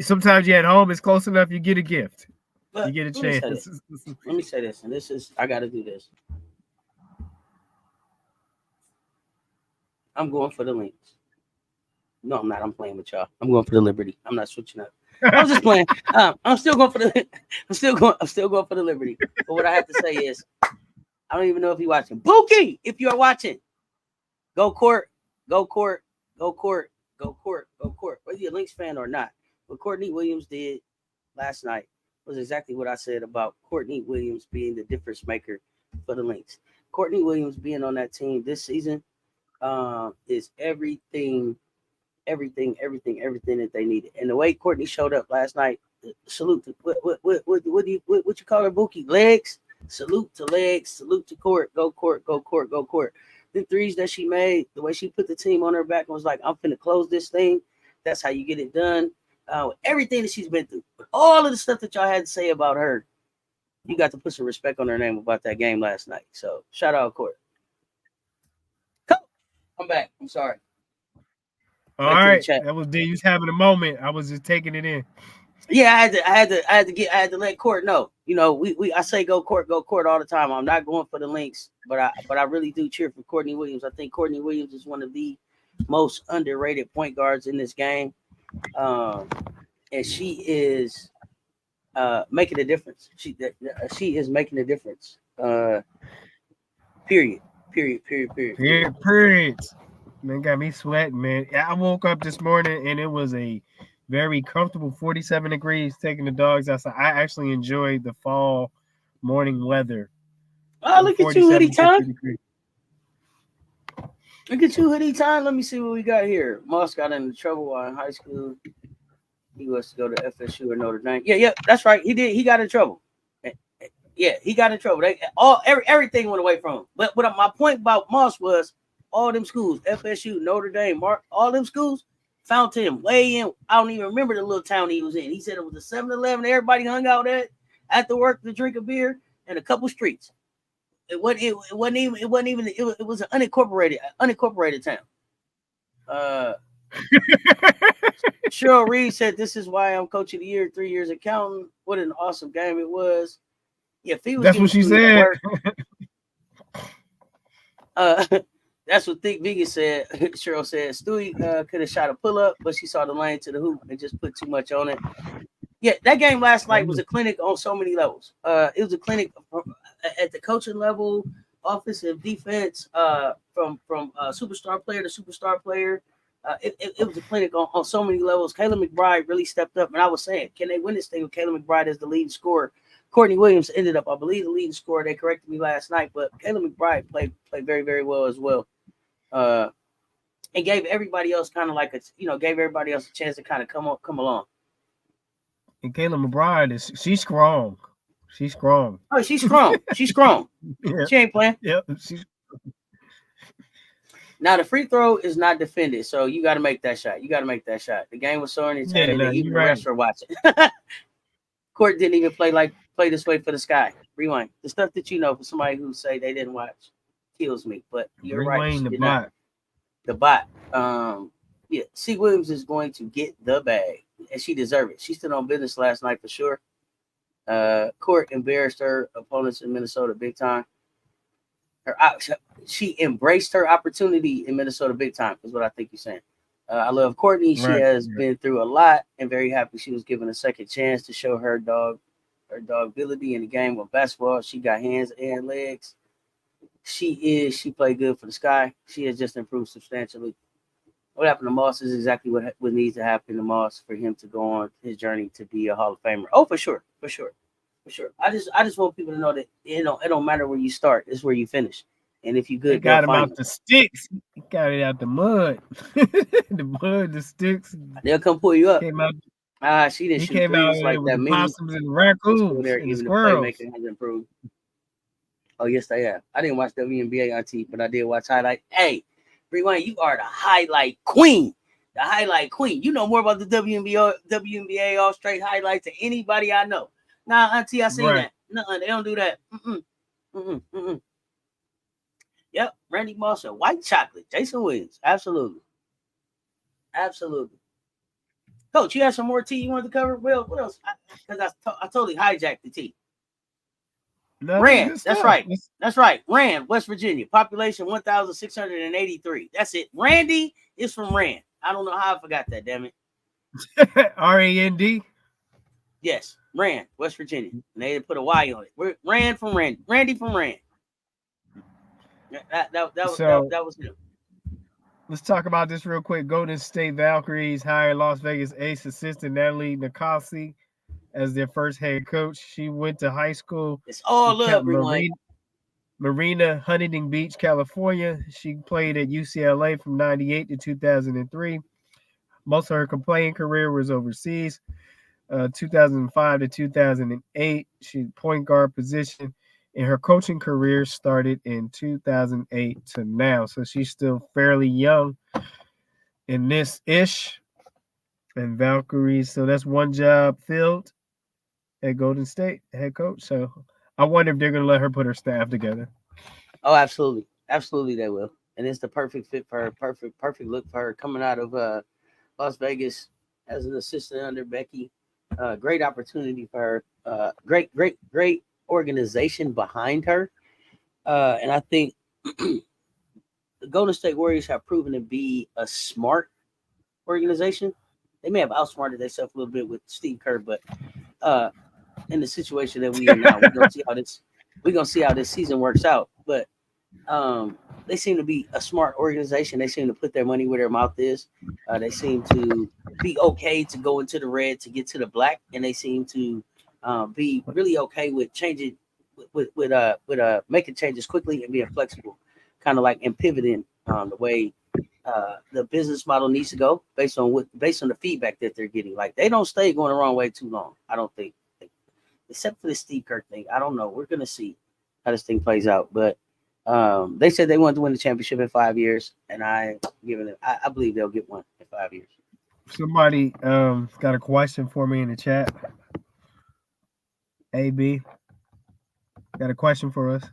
[SPEAKER 2] sometimes you're at home, it's close enough, you get a gift.
[SPEAKER 1] But
[SPEAKER 2] you get a chance.
[SPEAKER 1] Let me say this, and I got to do this. I'm going for the Lynx. No, I'm not. I'm playing with y'all. I'm going for the Liberty. I'm not switching up. I'm just playing. I'm still going for the Liberty. But what I have to say is, I don't even know if you're watching. Buki, if you are watching, go court, go court, go court. Go court, whether you're a Lynx fan or not. What Courtney Williams did last night was exactly what I said about Courtney Williams being the difference maker for the Lynx. Courtney Williams being on that team this season is everything that they needed. And the way Courtney showed up last night, salute to what you call her, Buki? Legs. Salute to legs. Salute to court. Go court. Go court. Go court. The threes that she made, the way she put the team on her back and was like, I'm finna close this thing. That's how you get it done. Everything that she's been through, all of the stuff that y'all had to say about her, you got to put some respect on her name about that game last night. So shout out, Court. I'm back. I'm sorry.
[SPEAKER 2] All right, that was D. You was having a moment. I was just taking it in.
[SPEAKER 1] Yeah, I had to let Court know. You know, I say go Court all the time. I'm not going for the Lynx, but I really do cheer for Courtney Williams. I think Courtney Williams is one of the most underrated point guards in this game. And she is making a difference. She is making a difference. Period.
[SPEAKER 2] Man, got me sweating, man. I woke up this morning and it was a very comfortable 47 degrees taking the dogs outside. I actually enjoyed the fall morning weather.
[SPEAKER 1] Oh, look at you, hoodie time. Look at you, hoodie time. Let me see what we got here. Moss got into trouble while in high school. He was to go to FSU or Notre Dame. Yeah, that's right. He did. He got in trouble. Yeah, he got in trouble. Everything went away from him. But my point about Moss was all them schools, FSU, Notre Dame, all them schools found him way in. I don't even remember the little town he was in. He said it was a 7-Eleven everybody hung out at after work to drink a beer and a couple streets. It was an unincorporated town. Cheryl Reed said, "This is why I'm coach of the year, 3 years accounting. What an awesome game it was." Yeah,
[SPEAKER 2] that's what she said.
[SPEAKER 1] That's what Thick Vegan said. Cheryl said Stewie could have shot a pull-up, but she saw the lane to the hoop and just put too much on it. Yeah, that game last night was a clinic on so many levels. It was a clinic at the coaching level, offensive, defense, from superstar player to superstar player. It was a clinic on so many levels. Kayla McBride really stepped up, and I was saying, can they win this thing with Kayla McBride as the leading scorer? Courtney Williams ended up, I believe, the leading scorer. They corrected me last night, but Kayla McBride played very, very well as well. And gave everybody else kind of like gave everybody else a chance to kind of come along.
[SPEAKER 2] And Kayla McBride she's strong. She's strong.
[SPEAKER 1] Oh, she's strong. She's strong. Yeah. She ain't playing.
[SPEAKER 2] Yep.
[SPEAKER 1] Now the free throw is not defended, so you got to make that shot. The game was so entertaining that even the refs were watching. Court didn't even play this way for the sky. Rewind. The stuff that you know for somebody who say they didn't watch kills me. But you're right. The bot. Yeah. C. Williams is going to get the bag, and she deserves it. She stood on business last night for sure. Court embarrassed her opponents in Minnesota big time. She embraced her opportunity in Minnesota big time, is what I think you're saying. I love Courtney. She has been through a lot and very happy she was given a second chance to show her dog ability in the game of basketball. She got hands and legs. She played good for the Sky. She has just improved substantially. What happened to Moss is exactly what needs to happen to Moss for him to go on his journey to be a Hall of Famer. Oh, for sure. I just want people to know that it don't matter where you start, it's where you finish. And if you good,
[SPEAKER 2] got him out the sticks. He got it out the mud. The sticks.
[SPEAKER 1] They'll come pull you up.
[SPEAKER 2] She didn't shoot threes like that. Possums and raccoons and the squirrels.
[SPEAKER 1] Has improved. Oh, yes, they have. I didn't watch WNBA on TV, but I did watch highlight. Hey, Rewind, you are the highlight queen. The highlight queen. You know more about the WNBA all straight highlights than anybody I know. Nah, Auntie, I seen that. Nuh-uh, they don't do that. Yep, Randy Moss and white chocolate. Jason Williams. Absolutely. Coach, you have some more tea you wanted to cover? Well, what else? Because I totally hijacked the tea. Rand, that's right. Rand, West Virginia. Population 1,683. That's it. Randy is from Rand. I don't know how I forgot that, damn it.
[SPEAKER 2] R-A-N-D?
[SPEAKER 1] Yes, Rand, West Virginia. And they put a Y on it. We're Rand from Rand. Randy from Rand. That was him.
[SPEAKER 2] Let's talk about this real quick. Golden State Valkyries hired Las Vegas ace assistant Natalie Nakasi as their first head coach. She went to high school.
[SPEAKER 1] It's all love,
[SPEAKER 2] Marina, Huntington Beach, California. She played at UCLA from 98 to 2003. Most of her playing career was overseas. 2005 to 2008, she point guard position. And her coaching career started in 2008 to now. So she's still fairly young in this ish. and Valkyries. So that's one job filled at Golden State, head coach. So I wonder if they're going to let her put her staff together.
[SPEAKER 1] Oh, absolutely, absolutely, they will. And it's the perfect fit for her. Perfect look for her coming out of Las Vegas as an assistant under Becky. Great opportunity for her. Great organization behind her. And I think the Golden State Warriors have proven to be a smart organization. They may have outsmarted themselves a little bit with Steve Kerr, but in the situation that we in now, we're gonna see how this season works out. But they seem to be a smart organization. They seem to put their money where their mouth is. They seem to be okay to go into the red to get to the black, and they seem to be really okay with changing, with making changes quickly and being flexible, kind of like and pivoting the way the business model needs to go based on the feedback that they're getting. Like they don't stay going the wrong way too long. I don't think, except for the Steve Kerr thing. I don't know. We're gonna see how this thing plays out, but. They said they wanted to win the championship in 5 years, and I believe they'll get one in 5 years.
[SPEAKER 2] Somebody got a question for me in the chat. AB got a question for us.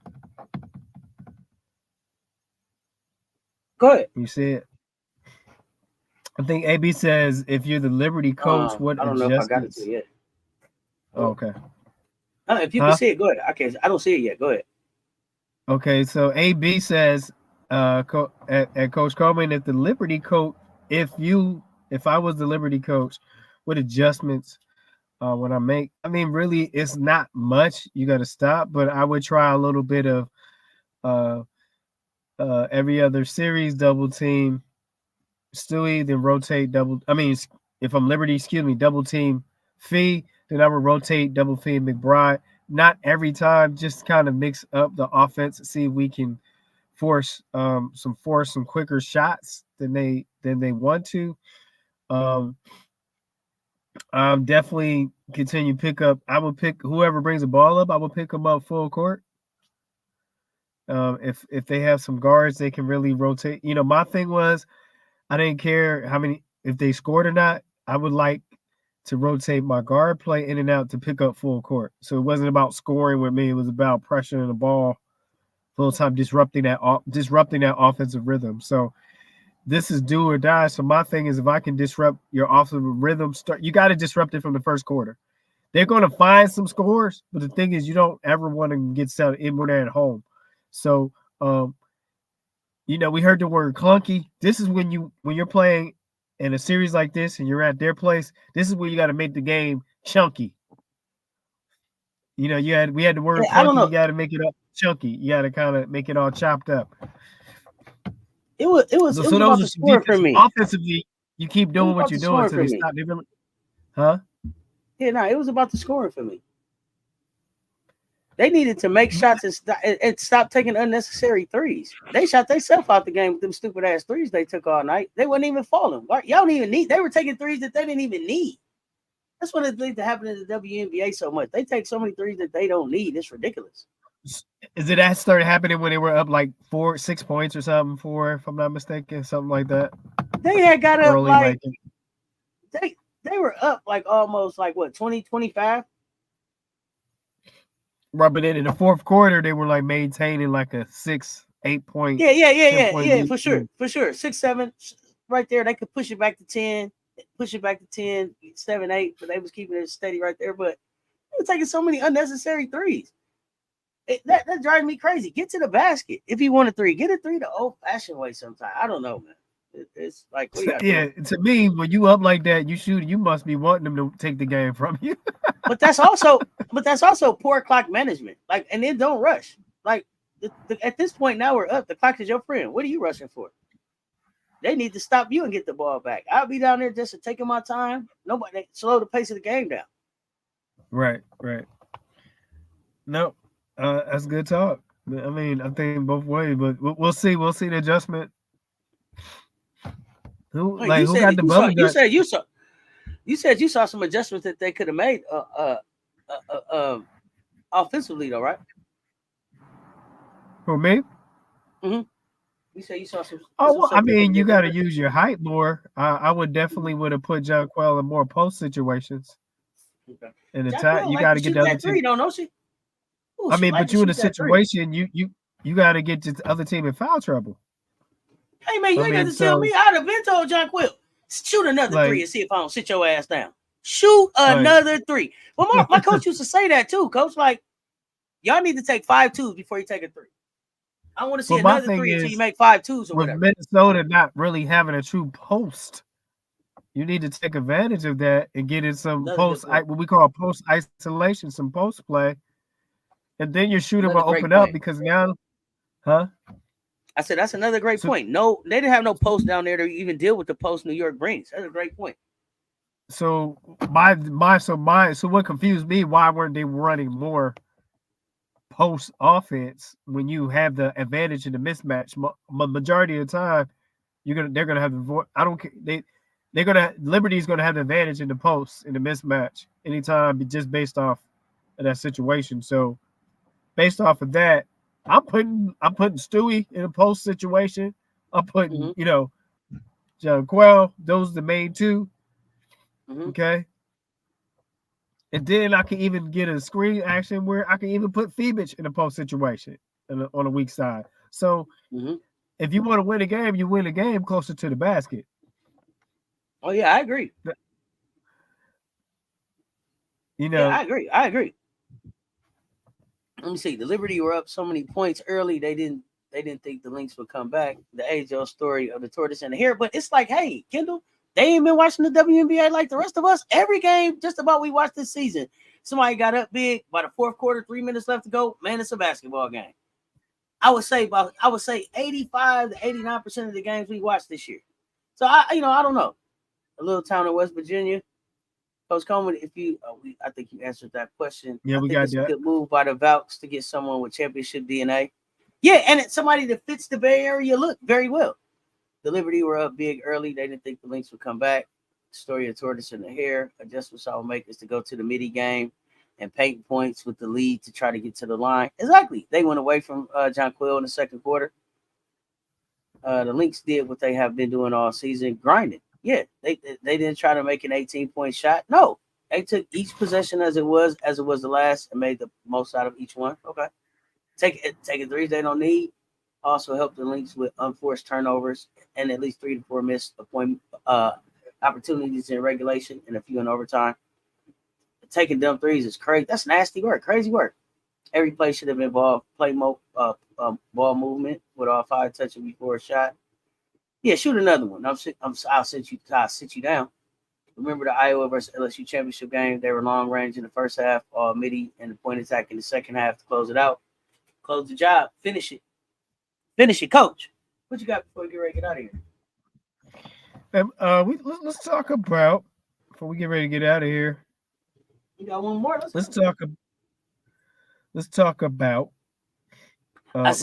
[SPEAKER 1] Go ahead.
[SPEAKER 2] You see it? I think AB says, if you're the Liberty coach, what
[SPEAKER 1] I don't know if I got it yet.
[SPEAKER 2] Oh, okay.
[SPEAKER 1] If you can see it, go ahead. I don't see it yet. Go ahead.
[SPEAKER 2] Okay, so AB says, at Coach Coleman, if the Liberty coach, if I was the Liberty coach, what adjustments would I make? I mean, really, it's not much. You got to stop, but I would try a little bit of every other series double team Stewie, then rotate double. I mean, if I'm Liberty, double team Fee, then I would rotate double fee McBride. Not every time, just kind of mix up the offense, see if we can force some quicker shots than they want to. Definitely continue pick up. I would pick whoever brings the ball up. I would pick them up full court. If they have some guards, they can really rotate. You know, my thing was I didn't care if they scored or not. I would like to rotate my guard play in and out to pick up full court. So it wasn't about scoring with me. It was about pressuring the ball full time, disrupting that offensive rhythm. So this is do or die. So my thing is, if I can disrupt your offensive rhythm, you got to disrupt it from the first quarter. They're going to find some scores, but the thing is, you don't ever want to get set in when they're at home. So, you know, we heard the word clunky. This is when you're playing in a series like this and you're at their place. This is where you got to make the game chunky. You know, we had the word clunky. I don't know. You got to make it up chunky. You got to kind of make it all chopped up.
[SPEAKER 1] It was about the score for me.
[SPEAKER 2] Offensively, you keep doing what you're doing until they stop. Huh?
[SPEAKER 1] Yeah, no, it was about the scoring for me. They needed to make shots and stop taking unnecessary threes. They shot themselves out the game with them stupid ass threes they took all night. They wasn't even falling. Y'all don't even need. They were taking threes that they didn't even need. That's what it leads to happen in the WNBA so much. They take so many threes that they don't need. It's ridiculous.
[SPEAKER 2] Is it that started happening when they were up like 6 points or something? If I'm not mistaken, something like that.
[SPEAKER 1] They had got up like they were up like almost like what 20, 25.
[SPEAKER 2] Right, but then in the fourth quarter, they were like maintaining like a 6-8 point.
[SPEAKER 1] Yeah, for sure. 6, 7, right there. They could push it back to 10, 7, 8, but they was keeping it steady right there. But they were taking so many unnecessary threes. That drives me crazy. Get to the basket. If you want a three, get a three the old-fashioned way sometime. I don't know, man. It's like
[SPEAKER 2] to me, when you up like that, you must be wanting them to take the game from you.
[SPEAKER 1] But that's also poor clock management. Like, and then don't rush. Like at this point now we're up. The clock is your friend. What are you rushing for? They need to stop you and get the ball back. I'll be down there just taking my time. Nobody slow the pace of the game down.
[SPEAKER 2] Right. No, that's good talk. I mean, I think both ways, but we'll see. We'll see the adjustment. Who got the bubble?
[SPEAKER 1] You said you saw some adjustments that they could have made offensively, though, right?
[SPEAKER 2] For me?
[SPEAKER 1] Mm-hmm. You say you saw some.
[SPEAKER 2] Oh, well, I mean, you got to use your height more. I would definitely would have put Jonquel in more post situations.
[SPEAKER 1] Okay.
[SPEAKER 2] In the time, you got to get the other team.
[SPEAKER 1] Don't she? Ooh,
[SPEAKER 2] I mean, but you in a situation, you got to get the other team in foul trouble.
[SPEAKER 1] Hey man, you ain't got to tell me. I'd have been told Jonquel, shoot another three and see if I don't sit your ass down. Shoot another three. Well, my coach used to say that too. Coach, like, y'all need to take 5 twos before you take a three. I want to see another three until you make 5 twos or whatever.
[SPEAKER 2] With Minnesota not really having a true post, you need to take advantage of that and get in some what we call post isolation, some post play, and then your shooter will open up because now, huh?
[SPEAKER 1] I said that's another great point. No, they didn't have no post down there to even deal with the post New York brings. That's a great point.
[SPEAKER 2] So what confused me? Why weren't they running more post offense when you have the advantage in the mismatch? Majority of the time, they're gonna have the. I don't care. Liberty's gonna have the advantage in the post in the mismatch anytime, just based off of that situation. So, based off of that, I'm putting Stewie in a post situation. I'm putting Jonquel. Those are the main two. Mm-hmm. Okay. And then I can even get a screen action where I can even put Phoebich in a post situation on a weak side. So if you want to win a game, you win a game closer to the basket.
[SPEAKER 1] Oh, yeah, I agree. I agree. Let me see. The Liberty were up so many points early. They didn't think the Lynx would come back. The age-old story of the tortoise and the hare. But it's like, hey, Kendall, they ain't been watching the WNBA like the rest of us. Every game, just about we watched this season, somebody got up big by the fourth quarter, 3 minutes left to go. Man, it's a basketball game. I would say 85 to 89% of the games we watched this year. So I don't know. A little town in West Virginia. Coach Coleman, I think you answered that question.
[SPEAKER 2] Yeah,
[SPEAKER 1] we
[SPEAKER 2] got
[SPEAKER 1] it's
[SPEAKER 2] that.
[SPEAKER 1] A good move by the Valks to get someone with championship DNA. Yeah, and it's somebody that fits the Bay Area look very well. The Liberty were up big early. They didn't think the Lynx would come back. Story of tortoise and the hare. Adjustments I will make is to go to the midi game and paint points with the lead to try to get to the line. Exactly. They went away from Jonquel in the second quarter. The Lynx did what they have been doing all season, grinding. Yeah, they didn't try to make an 18-point shot. No, they took each possession as it was the last and made the most out of each one. Okay. Taking threes they don't need. Also helped the Lynx with unforced turnovers and at least 3 to 4 missed opportunities in regulation and a few in overtime. Taking dumb threes is crazy. That's nasty work, crazy work. Every play should have involved ball movement with all 5 touching before a shot. Yeah, shoot another one. I'll sit you down. Remember the Iowa versus LSU championship game? They were long range in the first half, midi and the point attack in the second half to close it out. Close the job. Finish it. Finish it, coach. What you got before we get ready to get
[SPEAKER 2] out of here? Let's talk about before we get ready to get out of here.
[SPEAKER 1] You got one more?
[SPEAKER 2] Let's talk about.
[SPEAKER 1] I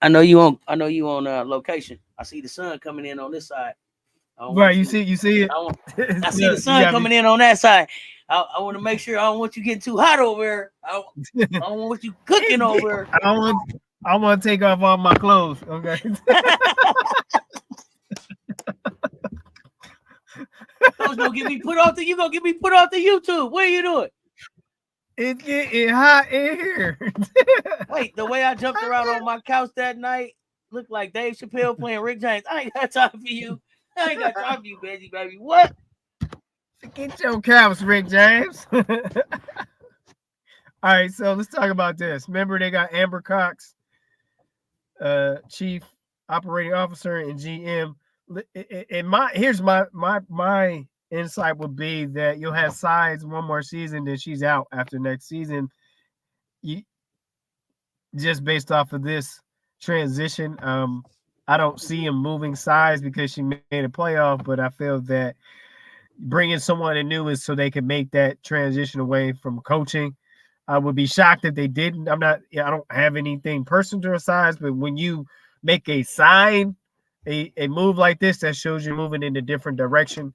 [SPEAKER 1] know you on location. I see the sun coming in on this side.
[SPEAKER 2] Right, you see it.
[SPEAKER 1] I see the sun coming in on that side. I want to make sure I don't want you getting too hot over there. I don't want you cooking over.
[SPEAKER 2] I want to take off all my clothes. Okay.
[SPEAKER 1] Coach gonna get me put off the YouTube. What are you doing?
[SPEAKER 2] It's getting hot in here.
[SPEAKER 1] Wait, the way I jumped around on my couch that night looked like Dave Chappelle playing Rick James. I ain't got time for you. I ain't got time for you, baby. What?
[SPEAKER 2] Get your couch, Rick James. All right, so let's talk about this. Remember, they got Amber Cox, Chief Operating Officer and GM. And here's my insight would be that you'll have Sides one more season, then she's out after next season. Just based off of this transition, I don't see him moving Sides because she made a playoff, but I feel that bringing someone in new is so they can make that transition away from coaching. I would be shocked if they didn't. I don't have anything personal to Sides, but when you make a sign, a move like this, that shows you're moving in a different direction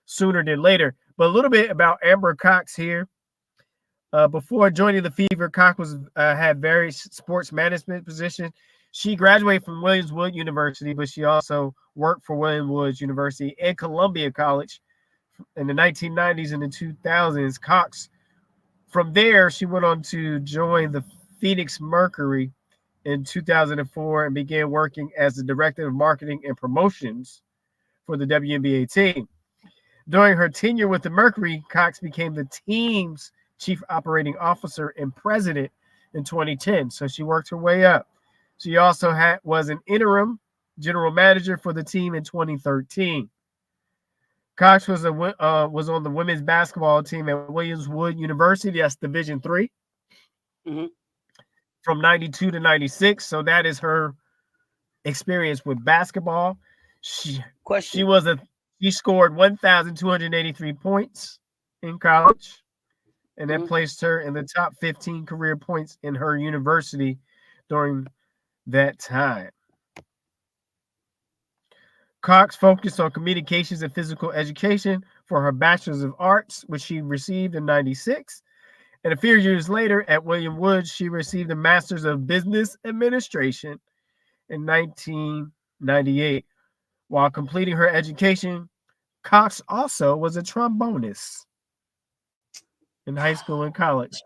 [SPEAKER 2] sooner than later. But a little bit about Amber Cox here. Before joining the Fever, Cox had various sports management positions. She graduated from Williams-Wood University, but she also worked for Williams-Wood University and Columbia College in the 1990s and the 2000s. Cox, from there, she went on to join the Phoenix Mercury in 2004 and began working as the director of marketing and promotions for the WNBA team. During her tenure with the Mercury, Cox became the team's chief operating officer and president in 2010. So she worked her way up. She also was an interim general manager for the team in 2013. Cox was on the women's basketball team at Williams-Wood University. That's Division III.
[SPEAKER 1] Mm-hmm.
[SPEAKER 2] From 92 to 96. So that is her experience with basketball. She scored 1,283 points in college, and that placed her in the top 15 career points in her university during that time. Cox focused on communications and physical education for her Bachelor's of Arts, which she received in 96. And a few years later at William Wood, she received a Master's of Business Administration in 1998. While completing her education, Cox also was a trombonist in high school and college.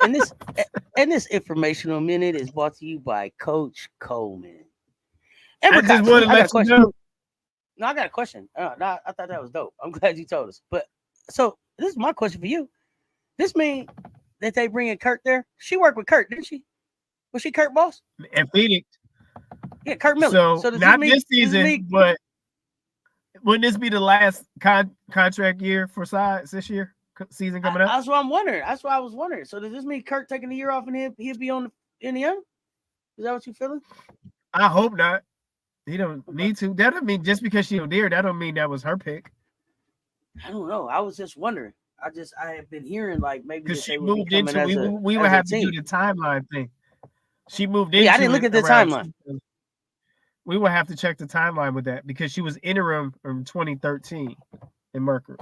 [SPEAKER 1] and this informational minute is brought to you by Coach Coleman.
[SPEAKER 2] I just want to let you know.
[SPEAKER 1] No, I got a question. I thought that was dope. I'm glad you told us. But so this is my question for you. This mean that they bringing Kurt there? She worked with Kurt, didn't she? Was she Kurt boss?
[SPEAKER 2] And Phoenix.
[SPEAKER 1] Yeah, Kurt Miller.
[SPEAKER 2] So not this season, but wouldn't this be the last contract year for Sides this year? Season coming up?
[SPEAKER 1] That's what I'm wondering. That's what I was wondering. So does this mean Kurt taking the year off and he'll be on the Indiana? Is that what you feeling?
[SPEAKER 2] I hope not. He don't need to. That don't mean just because she was there, that don't mean that was her pick.
[SPEAKER 1] I don't know. I was just wondering. I have been hearing like maybe
[SPEAKER 2] because she moved into we would have to do the timeline thing. She moved into.
[SPEAKER 1] Yeah, I didn't look at the timeline.
[SPEAKER 2] We will have to check the timeline with that because she was interim from 2013 in Mercury.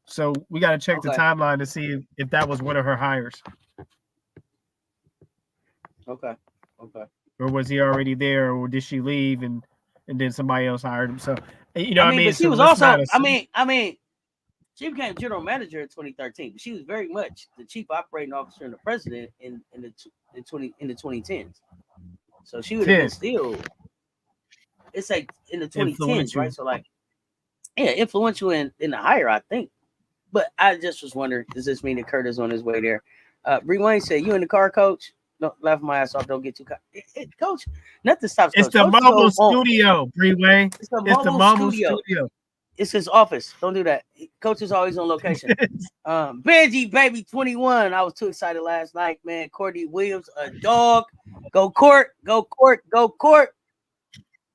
[SPEAKER 2] So we got to check the timeline to see if that was one of her hires.
[SPEAKER 1] Okay.
[SPEAKER 2] Or was he already there, or did she leave and then somebody else hired him? So you know,
[SPEAKER 1] But she was also. She became general manager in 2013, but she was very much the chief operating officer and the president in the 2010s. So she would have been still. It's like in the 2010s, right? So like, yeah, influential in the hire, I think. But I just was wondering, does this mean that Kurt is on his way there? Bree Wayne said, "You in the car, Coach? Don't laugh my ass off. Don't get too Coach. Nothing stops.
[SPEAKER 2] It's the mobile studio, Bree Wayne. It's the mobile studio.
[SPEAKER 1] It's his office. Don't do that. Coach is always on location. Benji, baby, 21. I was too excited last night, man. Courtney Williams, a dog. Go court. Go court. Go court.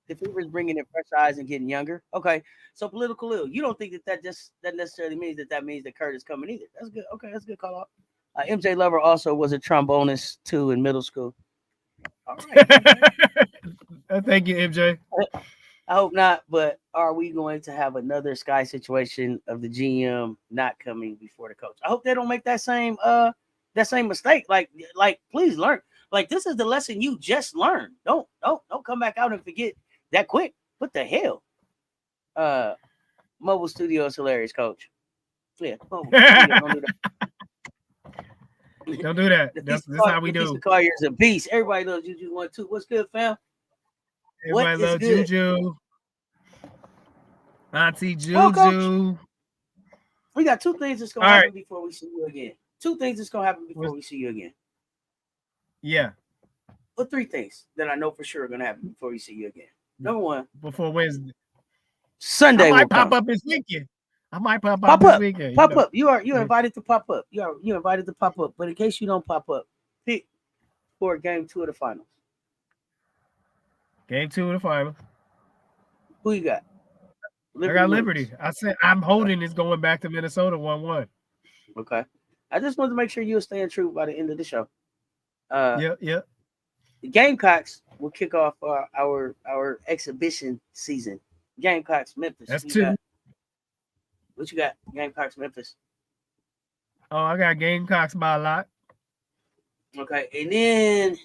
[SPEAKER 1] The Fever's bringing in fresh eyes and getting younger. Okay. So political ill. You don't think that necessarily means that means that Kurt is coming either. That's good. Okay. That's a good call out. MJ Lover also was a trombonist too in middle school. All right.
[SPEAKER 2] Thank you, MJ.
[SPEAKER 1] I hope not, but are we going to have another Sky situation of the GM not coming before the coach? I hope they don't make that same mistake. Like please learn. Like this is the lesson you just learned. Don't come back out and forget that quick. What the hell? Mobile studio is hilarious, Coach. Yeah, mobile studio, don't do that.
[SPEAKER 2] Don't do that. This is how we do.
[SPEAKER 1] Collier is a beast. Everybody loves Juju 1-2. What's good, fam?
[SPEAKER 2] Everybody loves Juju. Auntie Juju.
[SPEAKER 1] We got two things that's gonna happen before we see you again. Two things that's gonna happen before we see you again.
[SPEAKER 2] Yeah.
[SPEAKER 1] Well, three things that I know for sure are gonna happen before we see you again. Number one,
[SPEAKER 2] before Wednesday.
[SPEAKER 1] Sunday.
[SPEAKER 2] I might pop up this weekend. I might pop up this weekend.
[SPEAKER 1] Pop up. You're invited to pop up. You're invited to pop up. But in case you don't pop up, pick for game 2 of the finals.
[SPEAKER 2] Game 2 of the finals.
[SPEAKER 1] Who you got?
[SPEAKER 2] I got Liberty. I said I'm holding this going back to Minnesota 1-1.
[SPEAKER 1] Okay. I just wanted to make sure you were staying true by the end of the show.
[SPEAKER 2] Yeah.
[SPEAKER 1] The Gamecocks will kick off our exhibition season. Gamecocks, Memphis.
[SPEAKER 2] That's 2.
[SPEAKER 1] What you got? Gamecocks, Memphis.
[SPEAKER 2] Oh, I got Gamecocks by a lot.
[SPEAKER 1] Okay, and then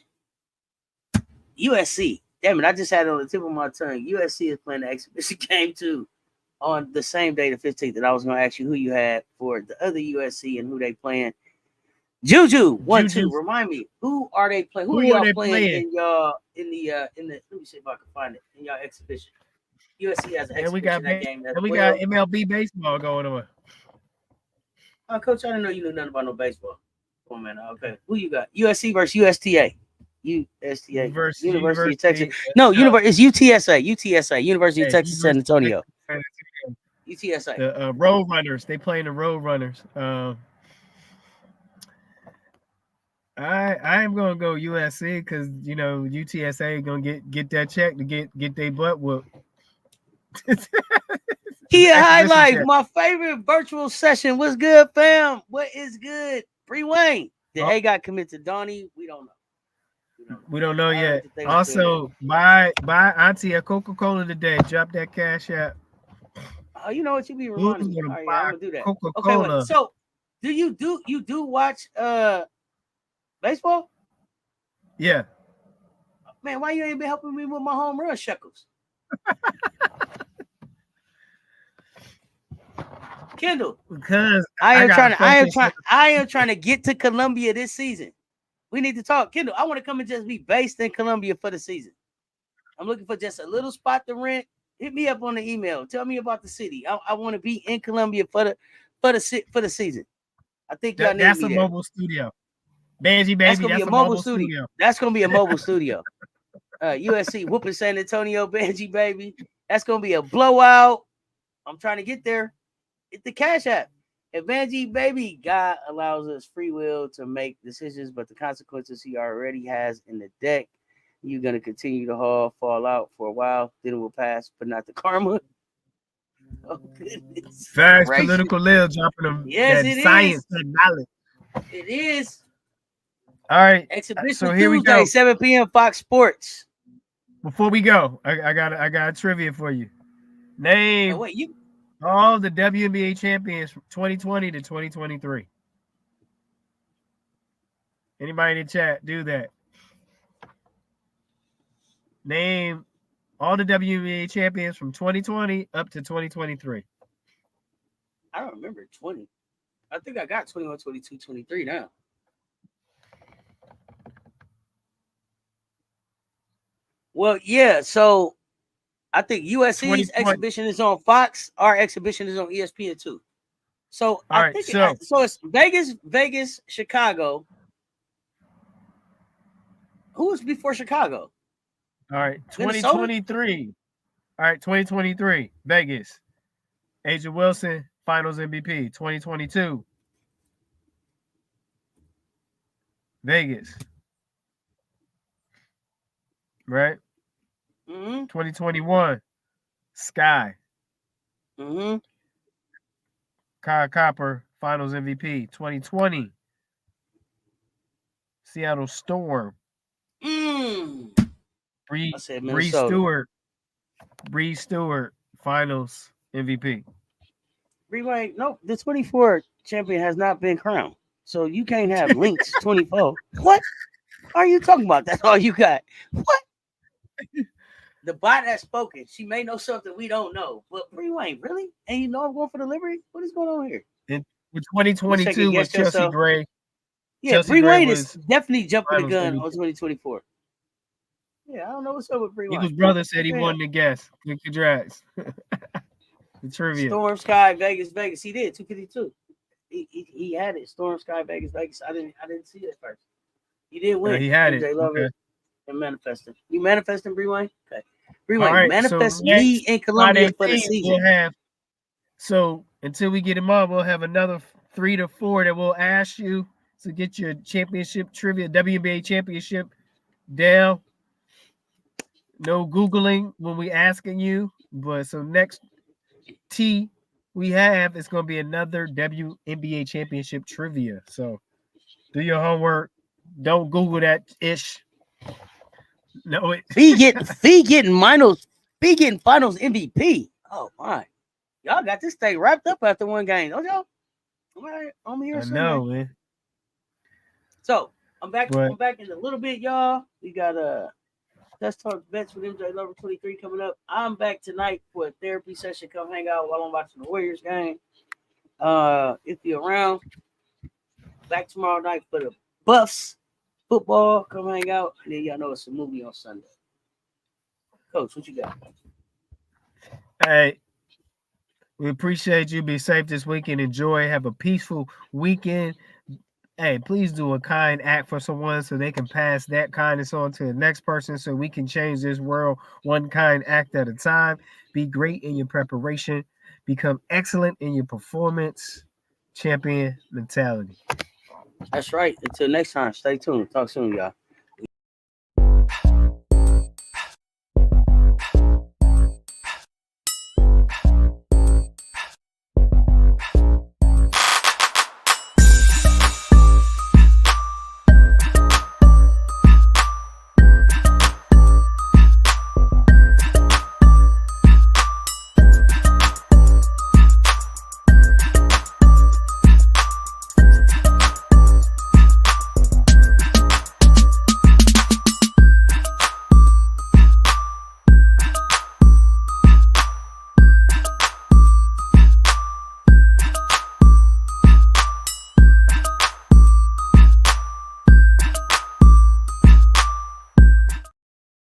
[SPEAKER 1] USC. Damn it, I just had it on the tip of my tongue. USC is playing the exhibition game too on the same day, the 15th. And I was going to ask you who you had for the other USC and who they playing. Juju, 1-2. Remind me, who are they playing? Who are y'all playing in y'all in the let me see if I can find it in y'all exhibition. USC has an exhibition that game.
[SPEAKER 2] And we got MLB baseball going on.
[SPEAKER 1] Coach, I didn't know you knew nothing about no baseball. Come on, man. Okay, who you got? USC versus USTA. USTA. University of Texas. No, it's UTSA. UTSA. University of Texas San Antonio. UTSA.
[SPEAKER 2] The Road Runners. They playing the Road Runners. I am gonna go USC because UTSA gonna get that check to get their butt whooped.
[SPEAKER 1] Here highlight my favorite virtual session. What's good, fam? What is good? Bree Wayne. The A got committed to Donnie. We don't know.
[SPEAKER 2] We don't know yet. Also, buy Auntie a Coca-Cola today. Drop that cash out.
[SPEAKER 1] Oh, you know what? You be reminding me. All right, I'm gonna do that.
[SPEAKER 2] Coca-Cola.
[SPEAKER 1] Okay, wait. So do you watch baseball?
[SPEAKER 2] Yeah.
[SPEAKER 1] Man, why you ain't been helping me with my home run shekels? Kendall,
[SPEAKER 2] because
[SPEAKER 1] I am trying to get to Columbia this season. We need to talk. Kendall, I want to come and just be based in Columbia for the season. I'm looking for just a little spot to rent. Hit me up on the email. Tell me about the city. I want to be in Columbia for the season. I think y'all need
[SPEAKER 2] that's
[SPEAKER 1] me
[SPEAKER 2] a
[SPEAKER 1] there.
[SPEAKER 2] Mobile studio. Banji, baby, that's gonna be a mobile studio.
[SPEAKER 1] That's gonna be a mobile studio. USC whooping San Antonio, Banji, baby. That's gonna be a blowout. I'm trying to get there. It's the Cash App. If Banji, baby, God allows us free will to make decisions, but the consequences he already has in the deck, you're gonna continue to fall out for a while. Then it will pass, but not the karma. Oh goodness!
[SPEAKER 2] Fast political lil dropping them.
[SPEAKER 1] Yes, it
[SPEAKER 2] science,
[SPEAKER 1] is.
[SPEAKER 2] that knowledge.
[SPEAKER 1] It is.
[SPEAKER 2] All right.
[SPEAKER 1] Exhibition
[SPEAKER 2] so here
[SPEAKER 1] Tuesday,
[SPEAKER 2] we go.
[SPEAKER 1] 7 p.m. Fox Sports.
[SPEAKER 2] Before we go, I got a trivia for you. Name all the WNBA champions from 2020 to 2023. Anybody in the chat, do that. Name all the WNBA champions from 2020 up to 2023.
[SPEAKER 1] I don't remember 20. I think I got 21, 22, 23 now. Well, yeah, so I think USC's exhibition is on Fox. Our exhibition is on ESPN too. So I think so it's Vegas, Chicago. Who was before Chicago?
[SPEAKER 2] All right, 2023. All right, 2023, Vegas. Asia Wilson, Finals MVP. 2022, Vegas. Right? 2021, Sky. Kyle Copper, Finals MVP. 2020, Seattle Storm. Bree Stewart, Finals MVP.
[SPEAKER 1] Bree, no, the 24 champion has not been crowned. So you can't have Lynx 24. What are you talking about? That's all you got. What? The bot has spoken. She may know something we don't know. But Bree Wayne, really? And you know I'm going for the Liberty? What is going on here?
[SPEAKER 2] In 2022 was Chelsea Gray.
[SPEAKER 1] Yeah, Bree Wayne is definitely jumping the gun on 2024. Yeah, I don't know what's up with Bree Wayne.
[SPEAKER 2] Eagles' brother said he wanted to guess. Congrats. The trivia.
[SPEAKER 1] Storm Sky, Vegas. He did 252. He had it. Storm Sky, Vegas. I didn't see it first. He did win.
[SPEAKER 2] He had it.
[SPEAKER 1] Okay. And manifesting. You manifesting, Bree Wayne? Okay. Bree Wayne, manifest me in Columbia for the season.
[SPEAKER 2] So until we get him on, we'll have another 3 to 4 that we'll ask you to get your championship trivia, WNBA championship down. No Googling when we asking you, but so next we have is going to be another WNBA championship trivia. So do your homework. Don't Google that ish. No,
[SPEAKER 1] Fee getting finals MVP. Oh my, y'all got this thing wrapped up after one game, don't y'all? I'm here.
[SPEAKER 2] I know, man.
[SPEAKER 1] So I'm back in a little bit, y'all. We got Let's talk bets with MJ Lover 23 coming up. I'm back tonight for a therapy session. Come hang out while I'm watching the Warriors game. If you're around, back tomorrow night for the Buffs football. Come hang out. And then y'all know it's a movie on Sunday. Coach, what you got?
[SPEAKER 2] Hey, we appreciate you. Be safe this weekend. Enjoy. Have a peaceful weekend. Hey, please do a kind act for someone so they can pass that kindness on to the next person so we can change this world one kind act at a time. Be great in your preparation. Become excellent in your performance. Champion mentality.
[SPEAKER 1] That's right. Until next time, stay tuned. Talk soon, y'all.